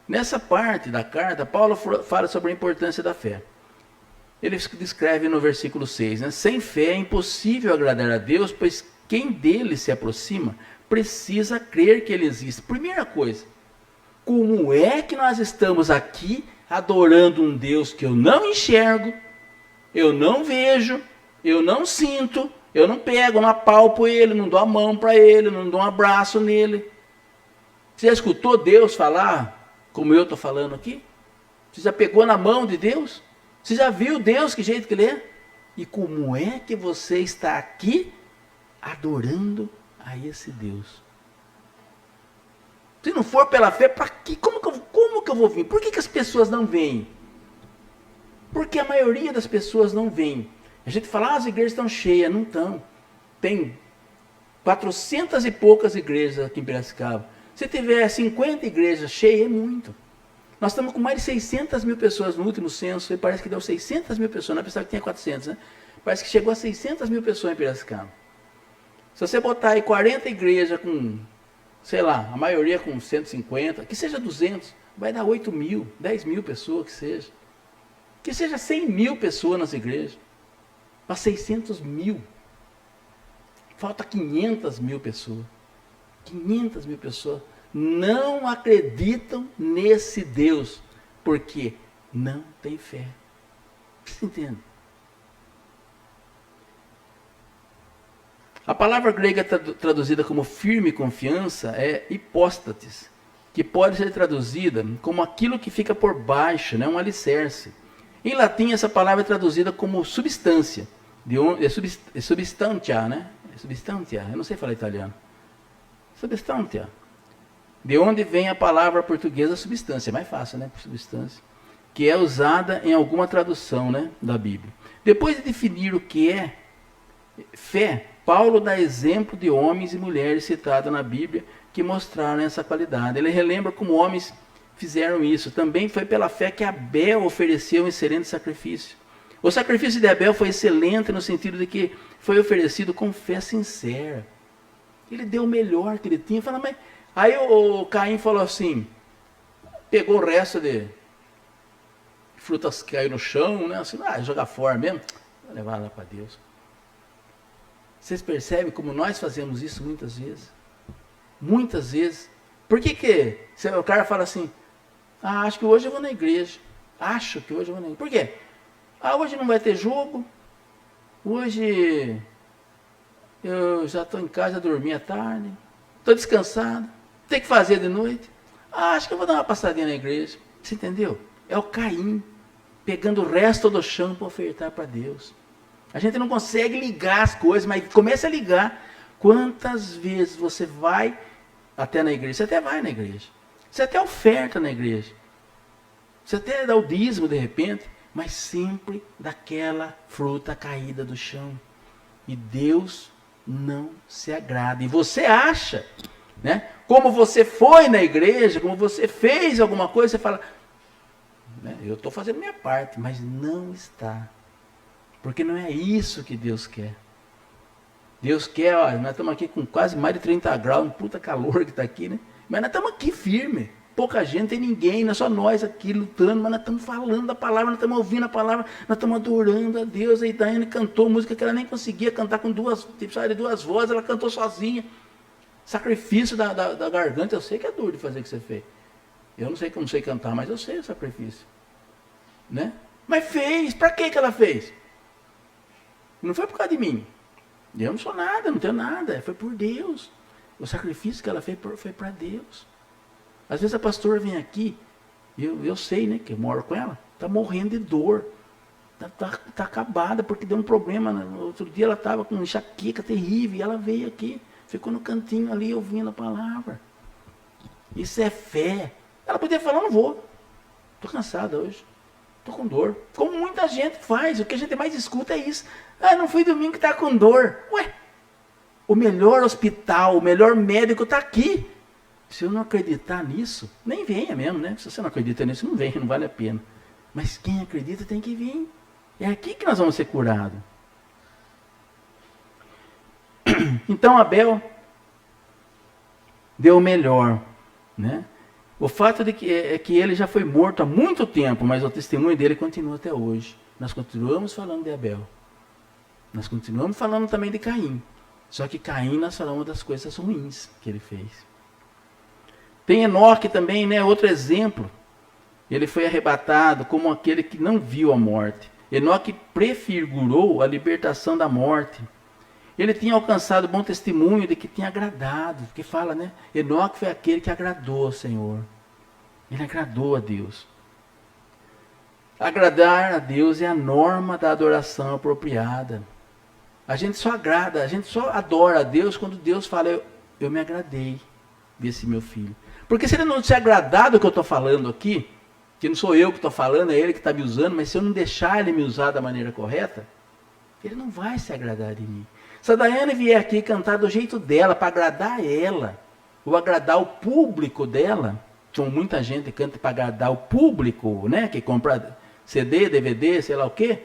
Nessa parte da carta, Paulo fala sobre a importância da fé. Ele descreve no versículo 6, né? Sem fé é impossível agradar a Deus, pois quem dele se aproxima precisa crer que ele existe. Primeira coisa, como é que nós estamos aqui adorando um Deus que eu não enxergo, eu não vejo, eu não sinto, eu não pego, não apalpo ele, não dou a mão para ele, não dou um abraço nele. Você já escutou Deus falar como eu estou falando aqui? Você já pegou na mão de Deus? Você já viu Deus, que jeito que ele é? E como é que você está aqui adorando a esse Deus? Se não for pela fé, para quê? Como que eu vou vir? Por que as pessoas não vêm? Porque a maioria das pessoas não vem. A gente fala, as igrejas estão cheias. Não estão. Tem 400 e poucas igrejas aqui em Piracicaba. Se tiver 50 igrejas cheias, é muito. Nós estamos com mais de 600 mil pessoas no último censo, e parece que deu 600 mil pessoas, não pensava que tinha 400, né? Parece que chegou a 600 mil pessoas em Piracicaba. Se você botar aí 40 igrejas com, sei lá, a maioria com 150, que seja 200, vai dar 8 mil, 10 mil pessoas que seja. Que seja 100 mil pessoas nas igrejas. Para 600 mil. Falta 500 mil pessoas. 500 mil pessoas não acreditam nesse Deus, porque não tem fé. Você entende? A palavra grega traduzida como firme confiança é hipóstatis, que pode ser traduzida como aquilo que fica por baixo, né? Um alicerce. Em latim, essa palavra é traduzida como substância, substantia, né? Substantia, eu não sei falar italiano. Substantia. De onde vem a palavra portuguesa substância, é mais fácil, né? Substância. Que é usada em alguma tradução, né, da Bíblia. Depois de definir o que é fé, Paulo dá exemplo de homens e mulheres citados na Bíblia que mostraram essa qualidade. Ele relembra como homens fizeram isso. Também foi pela fé que Abel ofereceu um excelente sacrifício. O sacrifício de Abel foi excelente no sentido de que foi oferecido com fé sincera. Ele deu o melhor que ele tinha. Fala, mas... Aí o Caim falou assim, pegou o resto de frutas que caiu no chão, né? Assim, jogar fora mesmo, vou levar lá para Deus. Vocês percebem como nós fazemos isso muitas vezes? Muitas vezes. Por que o cara fala assim, acho que hoje eu vou na igreja. Acho que hoje eu vou na igreja. Por quê? Hoje não vai ter jogo. Hoje eu já estou em casa, dormi à tarde. Estou descansado. Tem que fazer de noite. Acho que eu vou dar uma passadinha na igreja. Você entendeu? É o Caim pegando o resto do chão para ofertar para Deus. A gente não consegue ligar as coisas, mas começa a ligar. Quantas vezes você vai até na igreja? Você até vai na igreja. Você até oferta na igreja. Você até dá o dízimo de repente, mas sempre daquela fruta caída do chão. E Deus não se agrada. E você acha, né? Como você foi na igreja, como você fez alguma coisa, você fala, né, eu estou fazendo minha parte, mas não está. Porque não é isso que Deus quer. Deus quer, nós estamos aqui com quase mais de 30 graus, um puta calor que está aqui, né? Mas nós estamos aqui firme. pouca gente, tem ninguém, não é só nós aqui lutando, mas nós estamos falando da palavra, nós estamos ouvindo a palavra, nós estamos adorando a Deus. Aí Daiane cantou música que ela nem conseguia cantar com duas vozes, ela cantou sozinha. Sacrifício da garganta, eu sei que é duro de fazer o que você fez. Eu não sei como sei cantar, mas eu sei o sacrifício. Né? Mas fez, para que ela fez? Não foi por causa de mim. Eu não sou nada, não tenho nada, foi por Deus. O sacrifício que ela fez foi para Deus. Às vezes a pastora vem aqui, eu sei, né, que eu moro com ela, está morrendo de dor, está acabada, porque deu um problema. Outro dia ela estava com enxaqueca terrível, e ela veio aqui, ficou no cantinho ali ouvindo a palavra. Isso é fé. Ela podia falar, não vou, estou cansada hoje, estou com dor. Como muita gente faz, o que a gente mais escuta é isso. Ah, não fui domingo que está com dor. Ué, o melhor hospital, o melhor médico está aqui. Se eu não acreditar nisso, nem venha mesmo, né? Se você não acredita nisso, não venha, não vale a pena. Mas quem acredita tem que vir. É aqui que nós vamos ser curados. Então Abel deu o melhor, né? O fato é que ele já foi morto há muito tempo, mas o testemunho dele continua até hoje. Nós continuamos falando de Abel. Nós continuamos falando também de Caim. Só que Caim nós falamos das coisas ruins que ele fez. Tem Enoque também, né? Outro exemplo. Ele foi arrebatado como aquele que não viu a morte. Enoque prefigurou a libertação da morte. Ele tinha alcançado bom testemunho de que tinha agradado. Porque fala, né? Enoque foi aquele que agradou ao Senhor. Ele agradou a Deus. Agradar a Deus é a norma da adoração apropriada. A gente só agrada, a gente só adora a Deus quando Deus fala, eu me agradei desse meu filho. Porque se ele não se agradar do que eu estou falando aqui, que não sou eu que estou falando, é ele que está me usando, mas se eu não deixar ele me usar da maneira correta, ele não vai se agradar de mim. Se a Daiane vier aqui cantar do jeito dela, para agradar ela, ou agradar o público dela, como muita gente canta para agradar o público, né, que compra CD, DVD, sei lá o quê,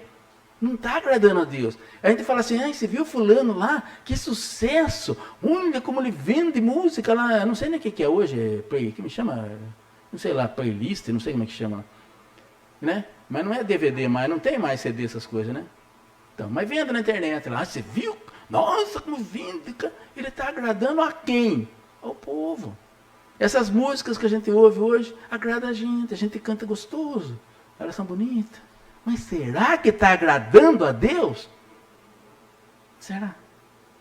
não está agradando a Deus. A gente fala assim, você viu fulano lá? Que sucesso! Olha como ele vende música lá. Não sei nem o que é hoje. Que me chama? Não sei lá, playlist, não sei como é que chama. Né? Mas não é DVD mais, não tem mais CD, essas coisas, né? Então, mas vendo na internet lá, você viu? Nossa, como vende! Ele está agradando a quem? Ao povo. Essas músicas que a gente ouve hoje, agrada a gente canta gostoso. Elas são bonitas. Mas será que está agradando a Deus? Será?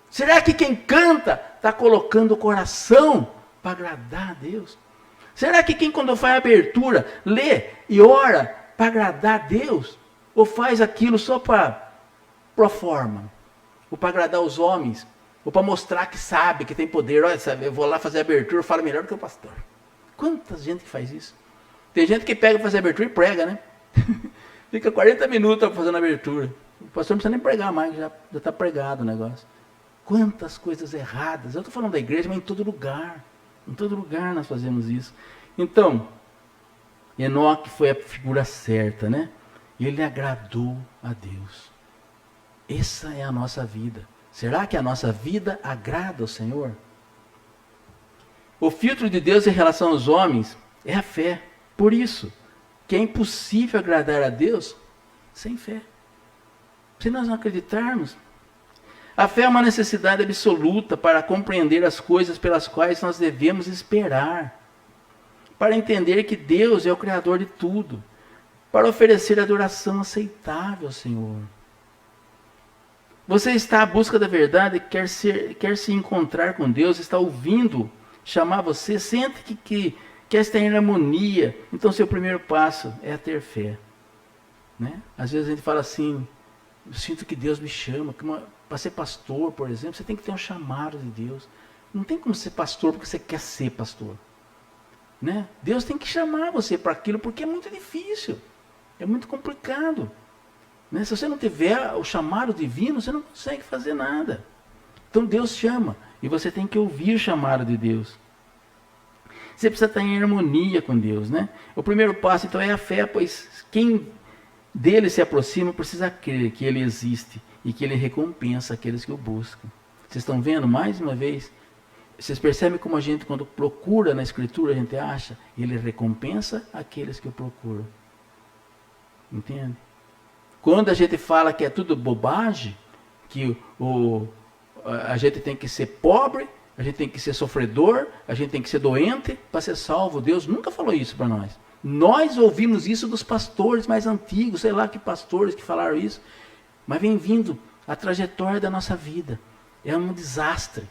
Será que quem canta está colocando o coração para agradar a Deus? Será que quem quando faz a abertura, lê e ora para agradar a Deus? Ou faz aquilo só para pro forma? Ou para agradar os homens? Ou para mostrar que sabe, que tem poder? Olha, sabe, eu vou lá fazer a abertura, eu falo melhor do que o pastor. Quanta gente que faz isso? Tem gente que pega fazer a abertura e prega, né? Fica 40 minutos fazendo a abertura. O pastor não precisa nem pregar mais, já está pregado o negócio. Quantas coisas erradas. Eu estou falando da igreja, mas em todo lugar. Em todo lugar nós fazemos isso. Então, Enoque foi a figura certa, né? Ele agradou a Deus. Essa é a nossa vida. Será que a nossa vida agrada ao Senhor? O filtro de Deus em relação aos homens é a fé. Por isso que é impossível agradar a Deus sem fé. Se nós não acreditarmos, a fé é uma necessidade absoluta para compreender as coisas pelas quais nós devemos esperar, para entender que Deus é o Criador de tudo, para oferecer adoração aceitável ao Senhor. Você está à busca da verdade, quer se encontrar com Deus, está ouvindo chamar você, sente que quer estar em harmonia. Então seu primeiro passo é ter fé. Né? Às vezes a gente fala assim, eu sinto que Deus me chama, para ser pastor, por exemplo, você tem que ter um chamado de Deus. Não tem como ser pastor porque você quer ser pastor. Né? Deus tem que chamar você para aquilo porque é muito difícil, é muito complicado. Né? Se você não tiver o chamado divino, você não consegue fazer nada. Então Deus chama e você tem que ouvir o chamado de Deus. Você precisa estar em harmonia com Deus, né? O primeiro passo, então, é a fé, pois quem dele se aproxima precisa crer que ele existe e que ele recompensa aqueles que o buscam. Vocês estão vendo, mais uma vez? Vocês percebem como a gente, quando procura na Escritura, a gente acha, ele recompensa aqueles que o procuram. Entende? Quando a gente fala que é tudo bobagem, que a gente tem que ser pobre, a gente tem que ser sofredor, a gente tem que ser doente para ser salvo, Deus nunca falou isso para nós. Nós ouvimos isso dos pastores mais antigos, sei lá que pastores que falaram isso, mas vem vindo a trajetória da nossa vida. É um desastre.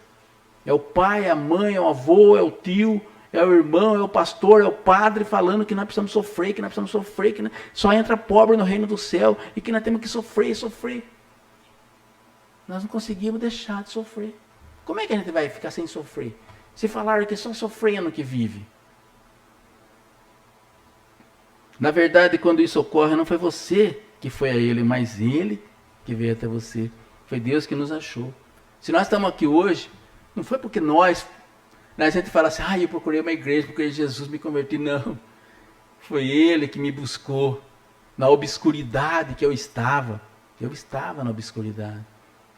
É o pai, é a mãe, é o avô, é o tio, é o irmão, é o pastor, é o padre falando que nós precisamos sofrer, que nós precisamos sofrer, que só entra pobre no reino do céu e que nós temos que sofrer. Nós não conseguimos deixar de sofrer. Como é que a gente vai ficar sem sofrer? Se falaram que é só sofrendo que vive. Na verdade, quando isso ocorre, não foi você que foi a ele, mas ele que veio até você. Foi Deus que nos achou. Se nós estamos aqui hoje, não foi porque a gente fala assim, eu procurei uma igreja, procurei Jesus, me converti. Não. Foi ele que me buscou na obscuridade que eu estava. Eu estava na obscuridade.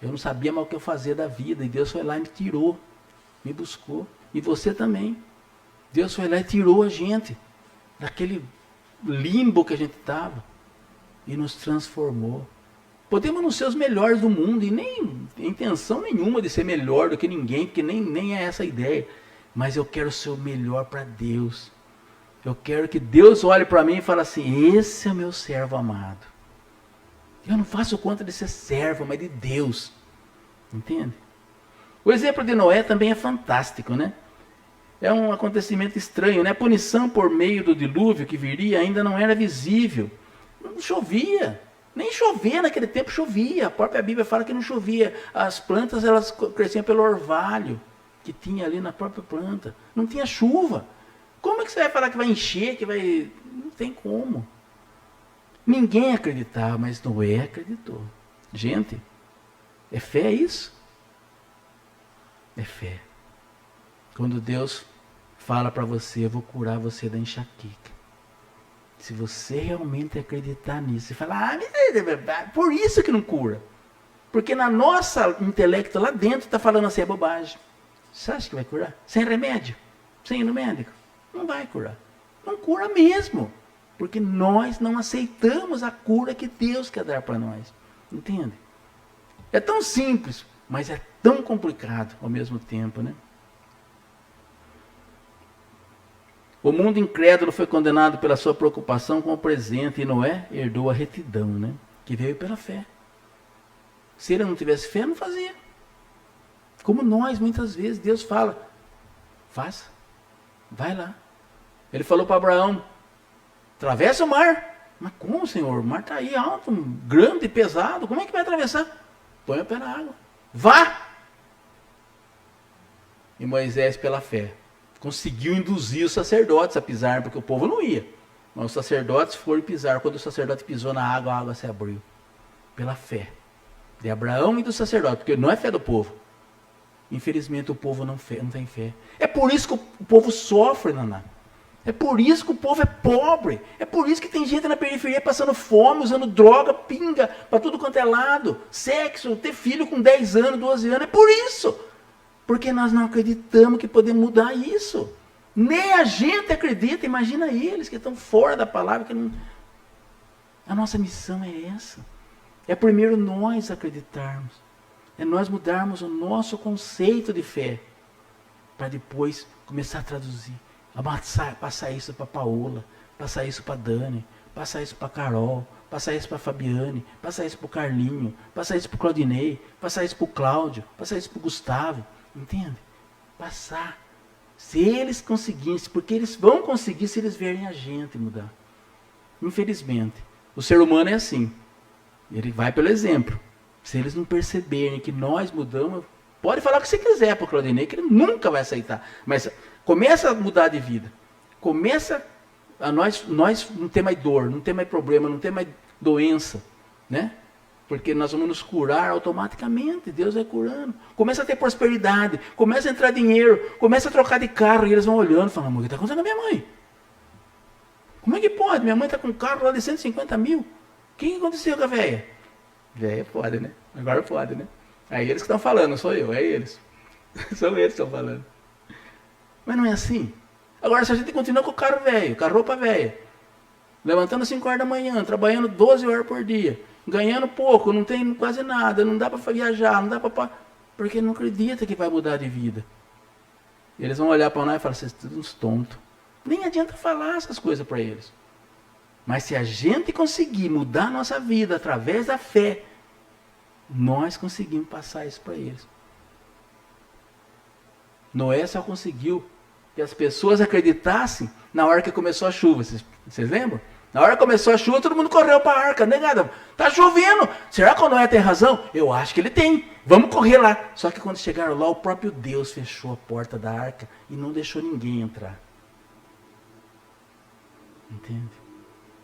Eu não sabia mais o que eu fazia da vida. E Deus foi lá e me tirou. Me buscou. E você também. Deus foi lá e tirou a gente daquele limbo que a gente estava. E nos transformou. Podemos não ser os melhores do mundo. E nem intenção nenhuma de ser melhor do que ninguém. Porque nem é essa a ideia. Mas eu quero ser o melhor para Deus. Eu quero que Deus olhe para mim e fale assim, esse é o meu servo amado. Eu não faço conta de ser servo, mas de Deus. Entende? O exemplo de Noé também é fantástico, né? É um acontecimento estranho, né? A punição por meio do dilúvio que viria ainda não era visível. Não chovia. Nem chovia naquele tempo, chovia. A própria Bíblia fala que não chovia. As plantas, elas cresciam pelo orvalho que tinha ali na própria planta. Não tinha chuva. Como é que você vai falar que vai encher, que vai... Não tem como. Ninguém acreditava, mas Noé acreditou. Gente, é fé isso? É fé. Quando Deus fala para você, eu vou curar você da enxaqueca. Se você realmente acreditar nisso, você fala, por isso que não cura. Porque na nossa intelecto lá dentro está falando assim, é bobagem. Você acha que vai curar? Sem remédio? Sem ir no médico? Não vai curar. Não cura mesmo. Porque nós não aceitamos a cura que Deus quer dar para nós. Entende? É tão simples, mas é tão complicado ao mesmo tempo, né? O mundo incrédulo foi condenado pela sua preocupação com o presente e Noé herdou a retidão, né? Que veio pela fé. Se ele não tivesse fé, não fazia. Como nós, muitas vezes, Deus fala, faça, vai lá. Ele falou para Abraão, atravessa o mar. Mas como, Senhor? O mar está aí alto, grande e pesado. Como é que vai atravessar? Põe o pé na água. Vá! E Moisés, pela fé, conseguiu induzir os sacerdotes a pisar, porque o povo não ia. Mas os sacerdotes foram pisar. Quando o sacerdote pisou na água, a água se abriu. Pela fé de Abraão e do sacerdote, porque não é fé do povo. Infelizmente o povo não tem fé. É por isso que o povo sofre, Naná. É por isso que o povo é pobre. É por isso que tem gente na periferia passando fome, usando droga, pinga, para tudo quanto é lado. Sexo, ter filho com 10 anos, 12 anos. É por isso. Porque nós não acreditamos que podemos mudar isso. Nem a gente acredita. Imagina eles que estão fora da palavra. Que não... A nossa missão é essa. É primeiro nós acreditarmos. É nós mudarmos o nosso conceito de fé. Para depois começar a traduzir. Passar isso para a Paola, passar isso para a Dani, passar isso para a Carol, passar isso para a Fabiane, passar isso para o Carlinho, passar isso para o Claudinei, passar isso para o Cláudio, passar isso para o Gustavo. Entende? Passar. Se eles conseguissem, porque eles vão conseguir se eles verem a gente mudar. Infelizmente, o ser humano é assim. Ele vai pelo exemplo. Se eles não perceberem que nós mudamos, pode falar o que você quiser para o Claudinei, que ele nunca vai aceitar. Mas começa a mudar de vida. Começa a nós não ter mais dor, não ter mais problema, não ter mais doença, né? Porque nós vamos nos curar automaticamente. Deus vai curando. Começa a ter prosperidade, começa a entrar dinheiro, começa a trocar de carro e eles vão olhando e falando, o que está acontecendo com a minha mãe? Como é que pode? Minha mãe está com um carro lá de 150 mil. O que aconteceu com a velha? Velha pode, né? Agora pode, né? É eles que estão falando, não sou eu, é eles. São eles que estão falando. Mas não é assim. Agora, se a gente continua com o carro velho, com a roupa velha, levantando às 5 horas da manhã, trabalhando 12 horas por dia, ganhando pouco, não tem quase nada, não dá para viajar, não dá para... Porque não acredita que vai mudar de vida. E eles vão olhar para nós e falar, vocês são uns tontos. Nem adianta falar essas coisas para eles. Mas se a gente conseguir mudar a nossa vida através da fé, nós conseguimos passar isso para eles. Noé só conseguiu que as pessoas acreditassem na hora que começou a chuva. Vocês lembram? Na hora que começou a chuva, todo mundo correu para a arca. Negada, tá chovendo. Será que o Noé tem razão? Eu acho que ele tem. Vamos correr lá. Só que quando chegaram lá, o próprio Deus fechou a porta da arca e não deixou ninguém entrar. Entende?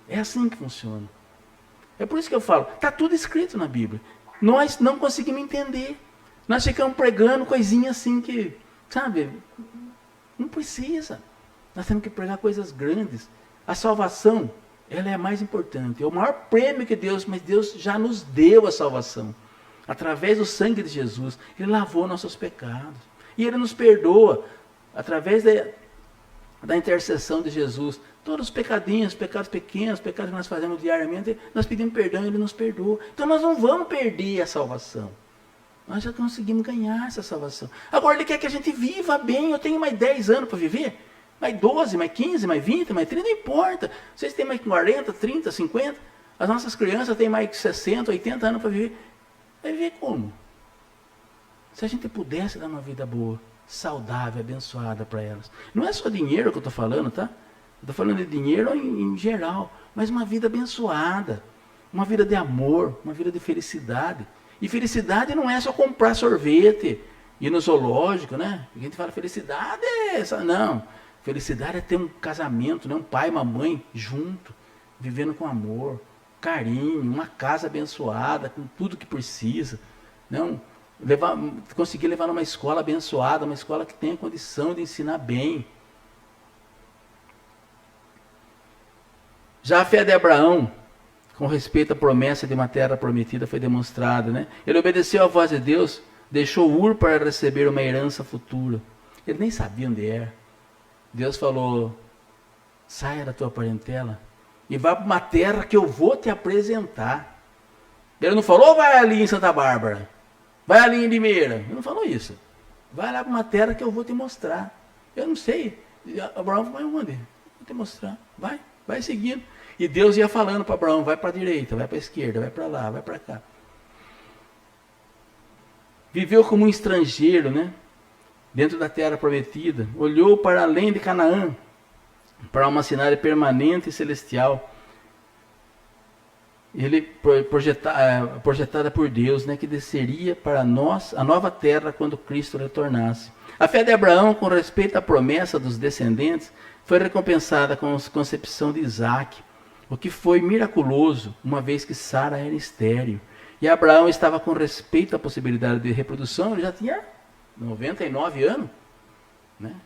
É assim que funciona. É por isso que eu falo, está tudo escrito na Bíblia. Nós não conseguimos entender. Nós ficamos pregando coisinhas assim que, sabe, não precisa. Nós temos que pregar coisas grandes. A salvação, ela é a mais importante. É o maior prêmio que Deus, mas Deus já nos deu a salvação. Através do sangue de Jesus, Ele lavou nossos pecados. E Ele nos perdoa, através da intercessão de Jesus. Todos os pecadinhos, pecados pequenos, pecados que nós fazemos diariamente, nós pedimos perdão e Ele nos perdoa. Então nós não vamos perder a salvação. Nós já conseguimos ganhar essa salvação. Agora Ele quer que a gente viva bem. Eu tenho mais 10 anos para viver. Mais 12, mais 15, mais 20, mais 30, não importa. Vocês têm mais 40, 30, 50. As nossas crianças têm mais 60, 80 anos para viver. Vai viver como? Se a gente pudesse dar uma vida boa, saudável, abençoada para elas. Não é só dinheiro que eu estou falando, tá? Estou falando de dinheiro em geral, mas uma vida abençoada, uma vida de amor, uma vida de felicidade. E felicidade não é só comprar sorvete, ir no zoológico, né? A gente fala felicidade é essa, não. Felicidade é ter um casamento, né? Um pai e uma mãe junto, vivendo com amor, carinho, uma casa abençoada, com tudo que precisa. Não, conseguir levar numa escola abençoada, uma escola que tenha condição de ensinar bem. Já a fé de Abraão, com respeito à promessa de uma terra prometida, foi demonstrada, né? Ele obedeceu à voz de Deus, deixou Ur para receber uma herança futura. Ele nem sabia onde era. Deus falou, saia da tua parentela e vá para uma terra que eu vou te apresentar. Ele não falou, vai ali em Santa Bárbara, vai ali em Limeira. Ele não falou isso. Vai lá para uma terra que eu vou te mostrar. Eu não sei. Abraão falou, vai onde? Vou te mostrar. Vai seguindo. E Deus ia falando para Abraão, vai para a direita, vai para a esquerda, vai para lá, vai para cá. Viveu como um estrangeiro, né? Dentro da terra prometida. Olhou para além de Canaã, para uma cidade permanente e celestial. Ele projetada por Deus, né? Que desceria para nós a nova terra quando Cristo retornasse. A fé de Abraão, com respeito à promessa dos descendentes, foi recompensada com a concepção de Isaac, o que foi miraculoso, uma vez que Sara era estéril. E Abraão estava com respeito à possibilidade de reprodução, ele já tinha 99 anos, né?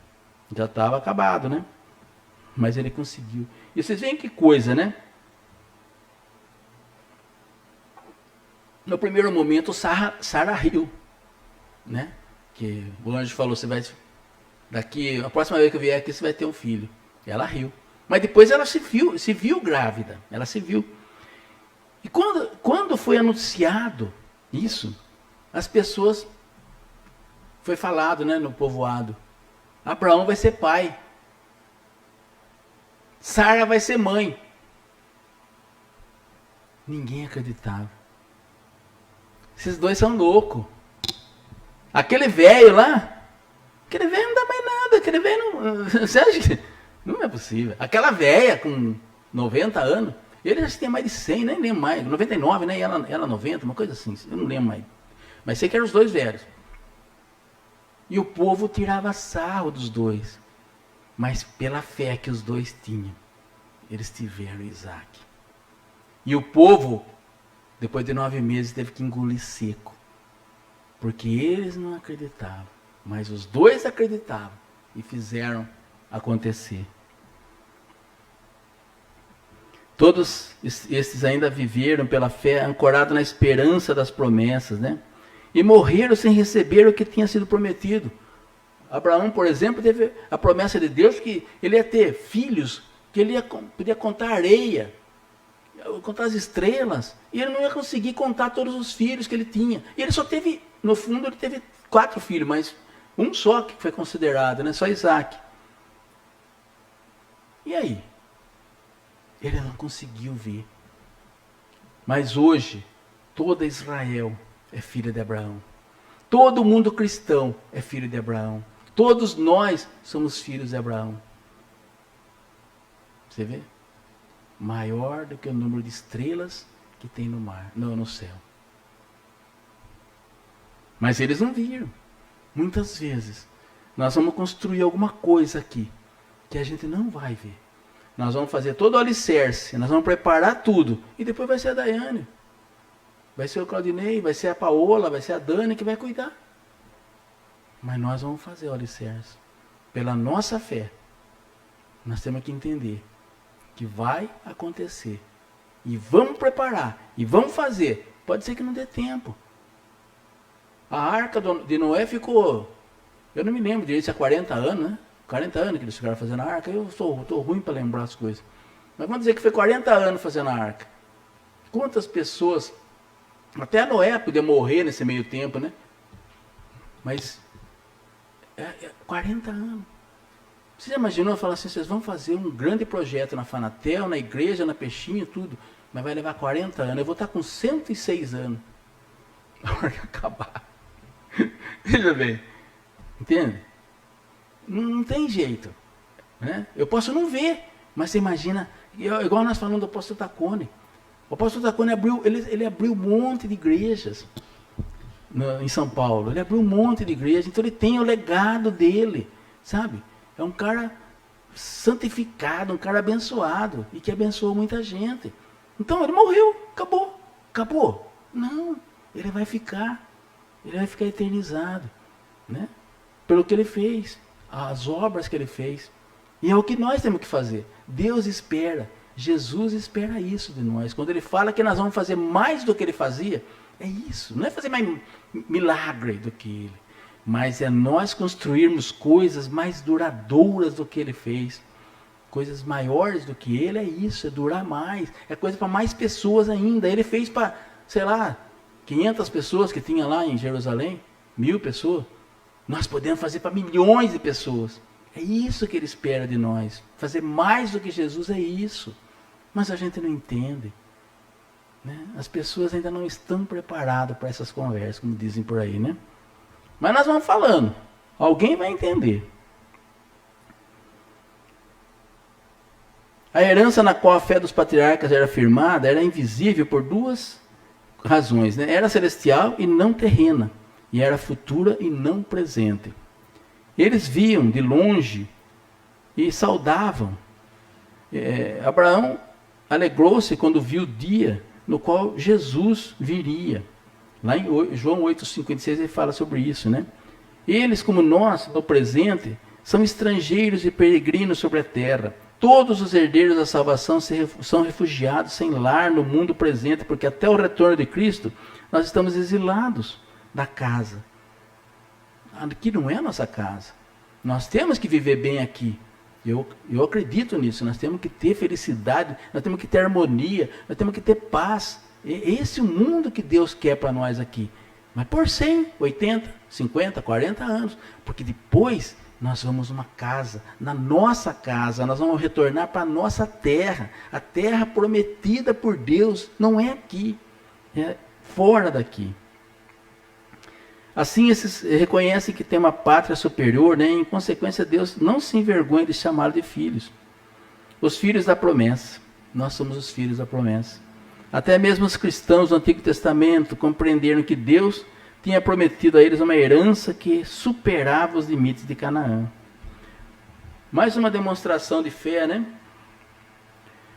Já estava acabado, né? Mas ele conseguiu. E vocês veem que coisa, né? No primeiro momento, Sara riu, né? Que o anjo falou, você vai... Daqui, a próxima vez que eu vier aqui, você vai ter um filho. E ela riu. Mas depois ela se viu grávida. Ela se viu. E quando foi anunciado isso, as pessoas... Foi falado, né, no povoado. Abraão vai ser pai. Sara vai ser mãe. Ninguém acreditava. Esses dois são loucos. Aquele velho lá... Aquele velho não dá mais nada, aquele velho não... Você acha que... Não é possível. Aquela velha com 90 anos, ele já tinha mais de 100, nem lembro mais. 99, né? E ela 90, uma coisa assim, eu não lembro mais. Mas sei que eram os dois velhos. E o povo tirava sarro dos dois. Mas pela fé que os dois tinham, eles tiveram Isaac. E o povo, depois de 9 meses, teve que engolir seco. Porque eles não acreditavam. Mas os dois acreditavam e fizeram acontecer. Todos esses ainda viveram pela fé, ancorados na esperança das promessas, né? E morreram sem receber o que tinha sido prometido. Abraão, por exemplo, teve a promessa de Deus que ele ia ter filhos, que ele podia contar areia, contar as estrelas, e ele não ia conseguir contar todos os filhos que ele tinha. E ele só teve, no fundo, ele teve 4 filhos, mas um só que foi considerado, né? Só Isaac. E aí? Ele não conseguiu ver. Mas hoje, toda Israel é filha de Abraão. Todo mundo cristão é filho de Abraão. Todos nós somos filhos de Abraão. Você vê? Maior do que o número de estrelas que tem no mar, no céu. Mas eles não viram. Muitas vezes, nós vamos construir alguma coisa aqui, que a gente não vai ver. Nós vamos fazer todo o alicerce, nós vamos preparar tudo, e depois vai ser a Daiane, vai ser o Claudinei, vai ser a Paola, vai ser a Dani que vai cuidar. Mas nós vamos fazer o alicerce. Pela nossa fé, nós temos que entender que vai acontecer. E vamos preparar, e vamos fazer. Pode ser que não dê tempo. A arca de Noé ficou, eu não me lembro direito se é 40 anos, né? 40 anos que eles ficaram fazendo a arca. Eu estou ruim para lembrar as coisas. Mas vamos dizer que foi 40 anos fazendo a arca. Quantas pessoas, até a Noé podia morrer nesse meio tempo, né? Mas 40 anos. Você já imaginou falar assim, vocês vão fazer um grande projeto na Fanatel, na igreja, na Peixinho, tudo, mas vai levar 40 anos. Eu vou estar com 106 anos. Na hora que acabar. Veja bem. Entende? Não tem jeito. Né? Eu posso não ver, mas você imagina, igual nós falamos do apóstolo Tacone. O apóstolo Tacone ele abriu um monte de igrejas em São Paulo. Ele abriu um monte de igrejas, então ele tem o legado dele, sabe? É um cara santificado, um cara abençoado, e que abençoou muita gente. Então ele morreu, acabou. Não, ele vai ficar eternizado, né? Pelo que ele fez, as obras que ele fez. E é o que nós temos que fazer. Deus espera, Jesus espera isso de nós. Quando ele fala que nós vamos fazer mais do que ele fazia, é isso. Não é fazer mais milagre do que ele, mas é nós construirmos coisas mais duradouras do que ele fez. Coisas maiores do que ele, é isso, é durar mais. É coisa para mais pessoas ainda. Ele fez para, sei lá, 500 pessoas que tinha lá em Jerusalém, 1000 pessoas. Nós podemos fazer para milhões de pessoas. É isso que ele espera de nós. Fazer mais do que Jesus é isso. Mas a gente não entende. Né? As pessoas ainda não estão preparadas para essas conversas, como dizem por aí, né? Mas nós vamos falando. Alguém vai entender. A herança na qual a fé dos patriarcas era firmada era invisível por 2 razões. Né? Era celestial e não terrena. E era futura e não presente. Eles viam de longe e saudavam. Abraão alegrou-se quando viu o dia no qual Jesus viria. Lá em João 8,56 ele fala sobre isso, né? Eles, como nós, no presente, são estrangeiros e peregrinos sobre a terra. Todos os herdeiros da salvação são refugiados sem lar no mundo presente, porque até o retorno de Cristo nós estamos exilados da casa. Aqui não é a nossa casa. Nós temos que viver bem aqui. Eu acredito nisso. Nós temos que ter felicidade, nós temos que ter harmonia, nós temos que ter paz. Esse é o mundo que Deus quer para nós aqui. Mas por 100, 80, 50, 40 anos. Porque depois nós vamos numa casa, na nossa casa, nós vamos retornar para a nossa terra. A terra prometida por Deus não é aqui, é fora daqui. Assim, esses reconhecem que tem uma pátria superior, né? Em consequência, Deus não se envergonha de chamá-los de filhos. Os filhos da promessa. Nós somos os filhos da promessa. Até mesmo os cristãos do Antigo Testamento compreenderam que Deus tinha prometido a eles uma herança que superava os limites de Canaã. Mais uma demonstração de fé, né?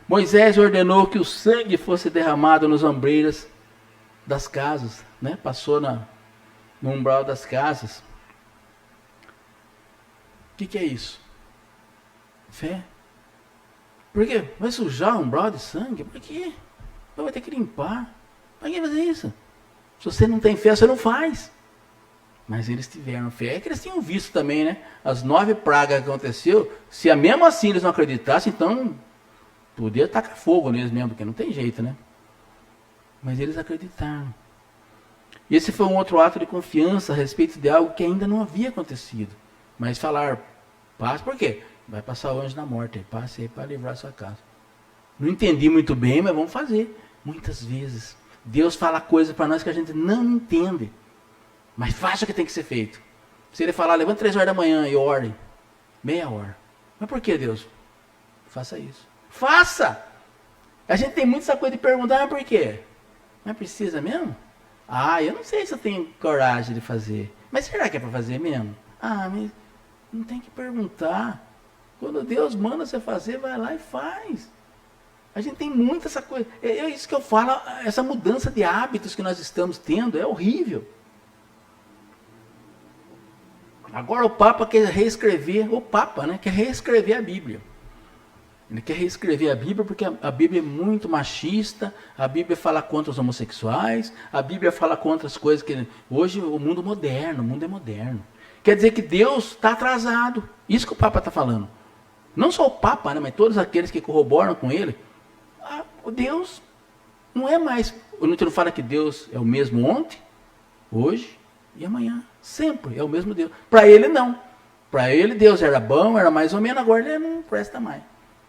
Moisés ordenou que o sangue fosse derramado nos ombreiras das casas, né? Passou no umbral das casas. O que é isso? Fé. Por quê? Vai sujar um umbral de sangue? Por quê? Vai ter que limpar. Para que fazer isso? Se você não tem fé, você não faz. Mas eles tiveram fé. É que eles tinham visto também, né? As 9 pragas que aconteceu. Se a mesmo assim eles não acreditassem, então podia tacar fogo neles mesmo, porque não tem jeito, né? Mas eles acreditaram. E esse foi um outro ato de confiança a respeito de algo que ainda não havia acontecido. Mas falar, passa, por quê? Vai passar o anjo da morte, passe aí para livrar a sua casa. Não entendi muito bem, mas vamos fazer. Muitas vezes, Deus fala coisas para nós que a gente não entende. Mas faça o que tem que ser feito. Se ele falar, levanta 3 horas da manhã e ore, meia hora. Mas por que, Deus? Faça isso. Faça! A gente tem muito essa coisa de perguntar, mas por quê? Mas precisa mesmo? Ah, eu não sei se eu tenho coragem de fazer. Mas será que é para fazer mesmo? Ah, mas não tem que perguntar. Quando Deus manda você fazer, vai lá e faz. A gente tem muito essa coisa. É isso que eu falo, essa mudança de hábitos que nós estamos tendo é horrível. Agora o Papa quer reescrever, quer reescrever a Bíblia. Ele quer reescrever a Bíblia porque a Bíblia é muito machista, a Bíblia fala contra os homossexuais, a Bíblia fala contra as coisas que... Hoje o mundo é moderno. Quer dizer que Deus está atrasado. Isso que o Papa está falando. Não só o Papa, né, mas todos aqueles que corroboram com ele. O Deus não é mais... O Lutero fala que Deus é o mesmo ontem, hoje e amanhã. Sempre é o mesmo Deus. Para ele não. Para ele Deus era bom, era mais ou menos, agora ele não presta mais.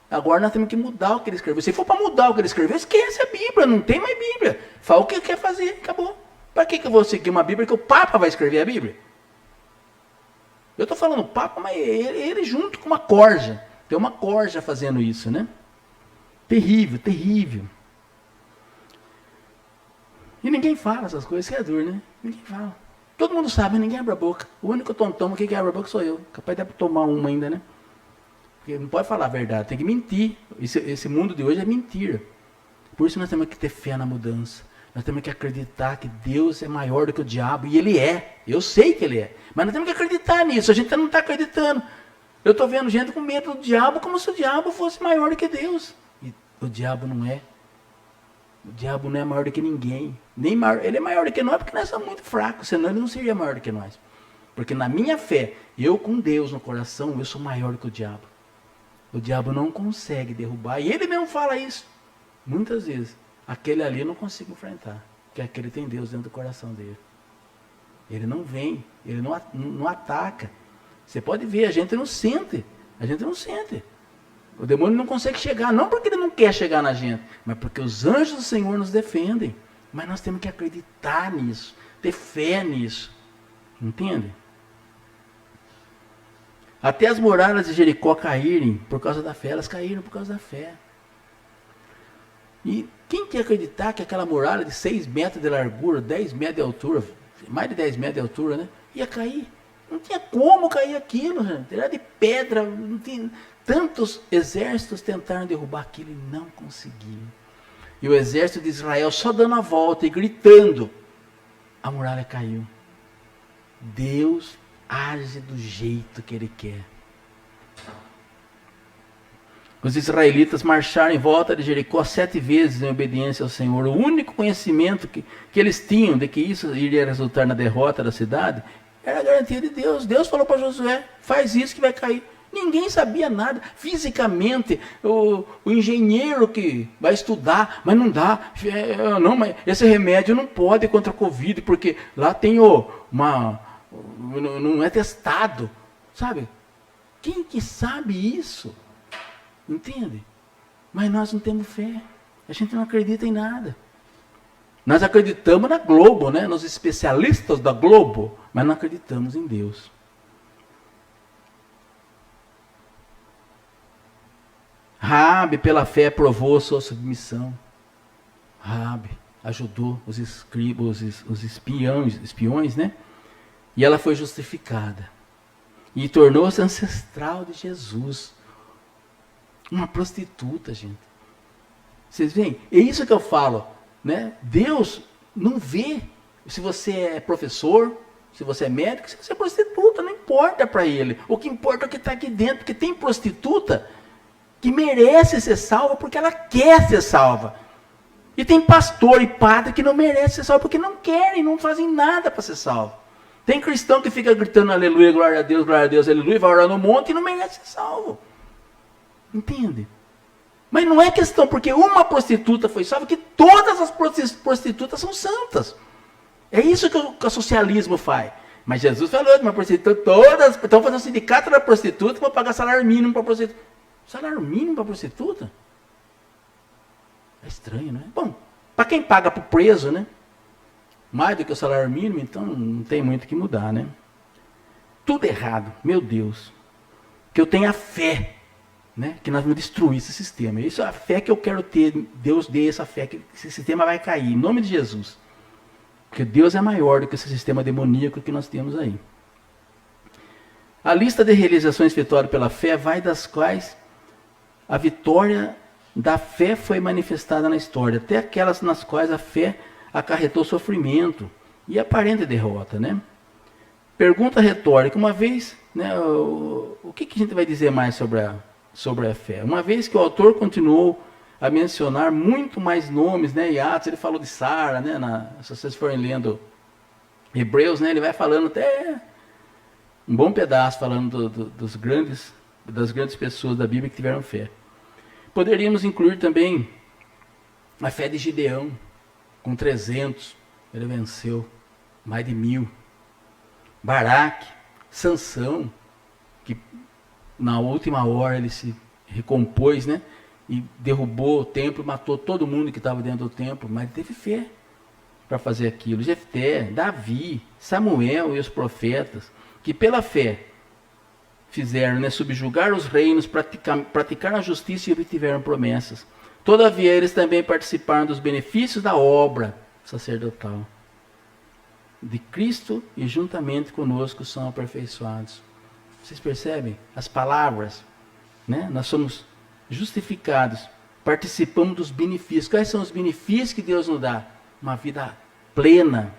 Agora nós temos que mudar o que ele escreveu. Se for para mudar o que ele escreveu, esquece a Bíblia, não tem mais Bíblia. Fala o que quer fazer, acabou. Para que eu vou seguir uma Bíblia que o Papa vai escrever a Bíblia? Eu estou falando Papa, mas ele junto com uma corja. Tem uma corja fazendo isso, né? Terrível, terrível. E ninguém fala essas coisas, isso é duro, né? Ninguém fala. Todo mundo sabe, ninguém abre a boca. O único tontão que abre a boca sou eu. Capaz de tomar uma ainda, né? Porque não pode falar a verdade, tem que mentir. Esse mundo de hoje é mentira. Por isso nós temos que ter fé na mudança. Nós temos que acreditar que Deus é maior do que o diabo. E Ele é. Eu sei que Ele é. Mas nós temos que acreditar nisso. A gente não está acreditando. Eu estou vendo gente com medo do diabo como se o diabo fosse maior do que Deus. E o diabo não é. O diabo não é maior do que ninguém. Nem maior, ele é maior do que nós porque nós somos muito fracos. Senão ele não seria maior do que nós. Porque na minha fé, eu com Deus no coração, eu sou maior do que o diabo. O diabo não consegue derrubar. E ele mesmo fala isso. Muitas vezes. Aquele ali eu não consigo enfrentar. Porque aquele tem Deus dentro do coração dele. Ele não vem. Ele não ataca. Você pode ver, a gente não sente. A gente não sente. O demônio não consegue chegar. Não porque ele não quer chegar na gente. Mas porque os anjos do Senhor nos defendem. Mas nós temos que acreditar nisso. Ter fé nisso. Entende? Até as muralhas de Jericó caírem por causa da fé. Elas caíram por causa da fé. E quem quer acreditar que aquela muralha de 6 metros de largura, 10 metros de altura, mais de 10 metros de altura, né? Ia cair. Não tinha como cair aquilo, gente. Era de pedra. Não tinha... Tantos exércitos tentaram derrubar aquilo e não conseguiram. E o exército de Israel só dando a volta e gritando, a muralha caiu. Deus age do jeito que Ele quer. Os israelitas marcharam em volta de Jericó 7 vezes em obediência ao Senhor. O único conhecimento que eles tinham de que isso iria resultar na derrota da cidade era a garantia de Deus. Deus falou para Josué, faz isso que vai cair. Ninguém sabia nada. Fisicamente, o engenheiro que vai estudar, mas não dá. Não, mas esse remédio não pode contra a Covid, porque lá tem não é testado. Sabe? Quem que sabe isso? Entende? Mas nós não temos fé. A gente não acredita em nada. Nós acreditamos na Globo, né? Nos especialistas da Globo, mas não acreditamos em Deus. Raabe, pela fé, provou a sua submissão. Raabe ajudou os escribas, os espiões, né? E ela foi justificada. E tornou-se ancestral de Jesus. Uma prostituta, gente. Vocês veem? É isso que eu falo, né? Deus não vê se você é professor, se você é médico, se você é prostituta, não importa para Ele. O que importa é o que está aqui dentro, porque tem prostituta que merece ser salva porque ela quer ser salva. E tem pastor e padre que não merece ser salvo porque não querem, não fazem nada para ser salvo. Tem cristão que fica gritando aleluia, glória a Deus, aleluia, vai orar no monte e não merece ser salvo. Entende? Mas não é questão, porque uma prostituta foi salva, que todas as prostitutas são santas. É isso que o socialismo faz. Mas Jesus falou de uma prostituta, todas estão fazendo um sindicato da prostituta, vão pagar salário mínimo para prostituta. Salário mínimo para prostituta? É estranho, não é? Bom, para quem paga para o preso, né? Mais do que o salário mínimo, então não tem muito o que mudar, né? Tudo errado, meu Deus. Que eu tenha fé, né? Que nós vamos destruir esse sistema. Isso é a fé que eu quero ter. Deus dê essa fé, que esse sistema vai cair, em nome de Jesus. Porque Deus é maior do que esse sistema demoníaco que nós temos aí. A lista de realizações efetuadas pela fé vai das quais a vitória da fé foi manifestada na história, até aquelas nas quais a fé acarretou sofrimento e aparente derrota, né? Pergunta retórica, uma vez, né, o que a gente vai dizer mais sobre a fé? Uma vez que o autor continuou a mencionar muito mais nomes, né, em Atos, ele falou de Sara, né, se vocês forem lendo Hebreus, né, ele vai falando até um bom pedaço, falando das grandes pessoas da Bíblia que tiveram fé. Poderíamos incluir também a fé de Gideão, com 300, ele venceu mais de 1000. Baraque, Sansão, que na última hora ele se recompôs, né? E derrubou o templo, matou todo mundo que estava dentro do templo, mas teve fé para fazer aquilo. Jefté, Davi, Samuel e os profetas, que pela fé fizeram, né, subjugar os reinos, praticar a justiça e obtiveram promessas. Todavia, eles também participaram dos benefícios da obra sacerdotal de Cristo e juntamente conosco são aperfeiçoados. Vocês percebem? As palavras, né? Nós somos justificados, participamos dos benefícios. Quais são os benefícios que Deus nos dá? Uma vida plena,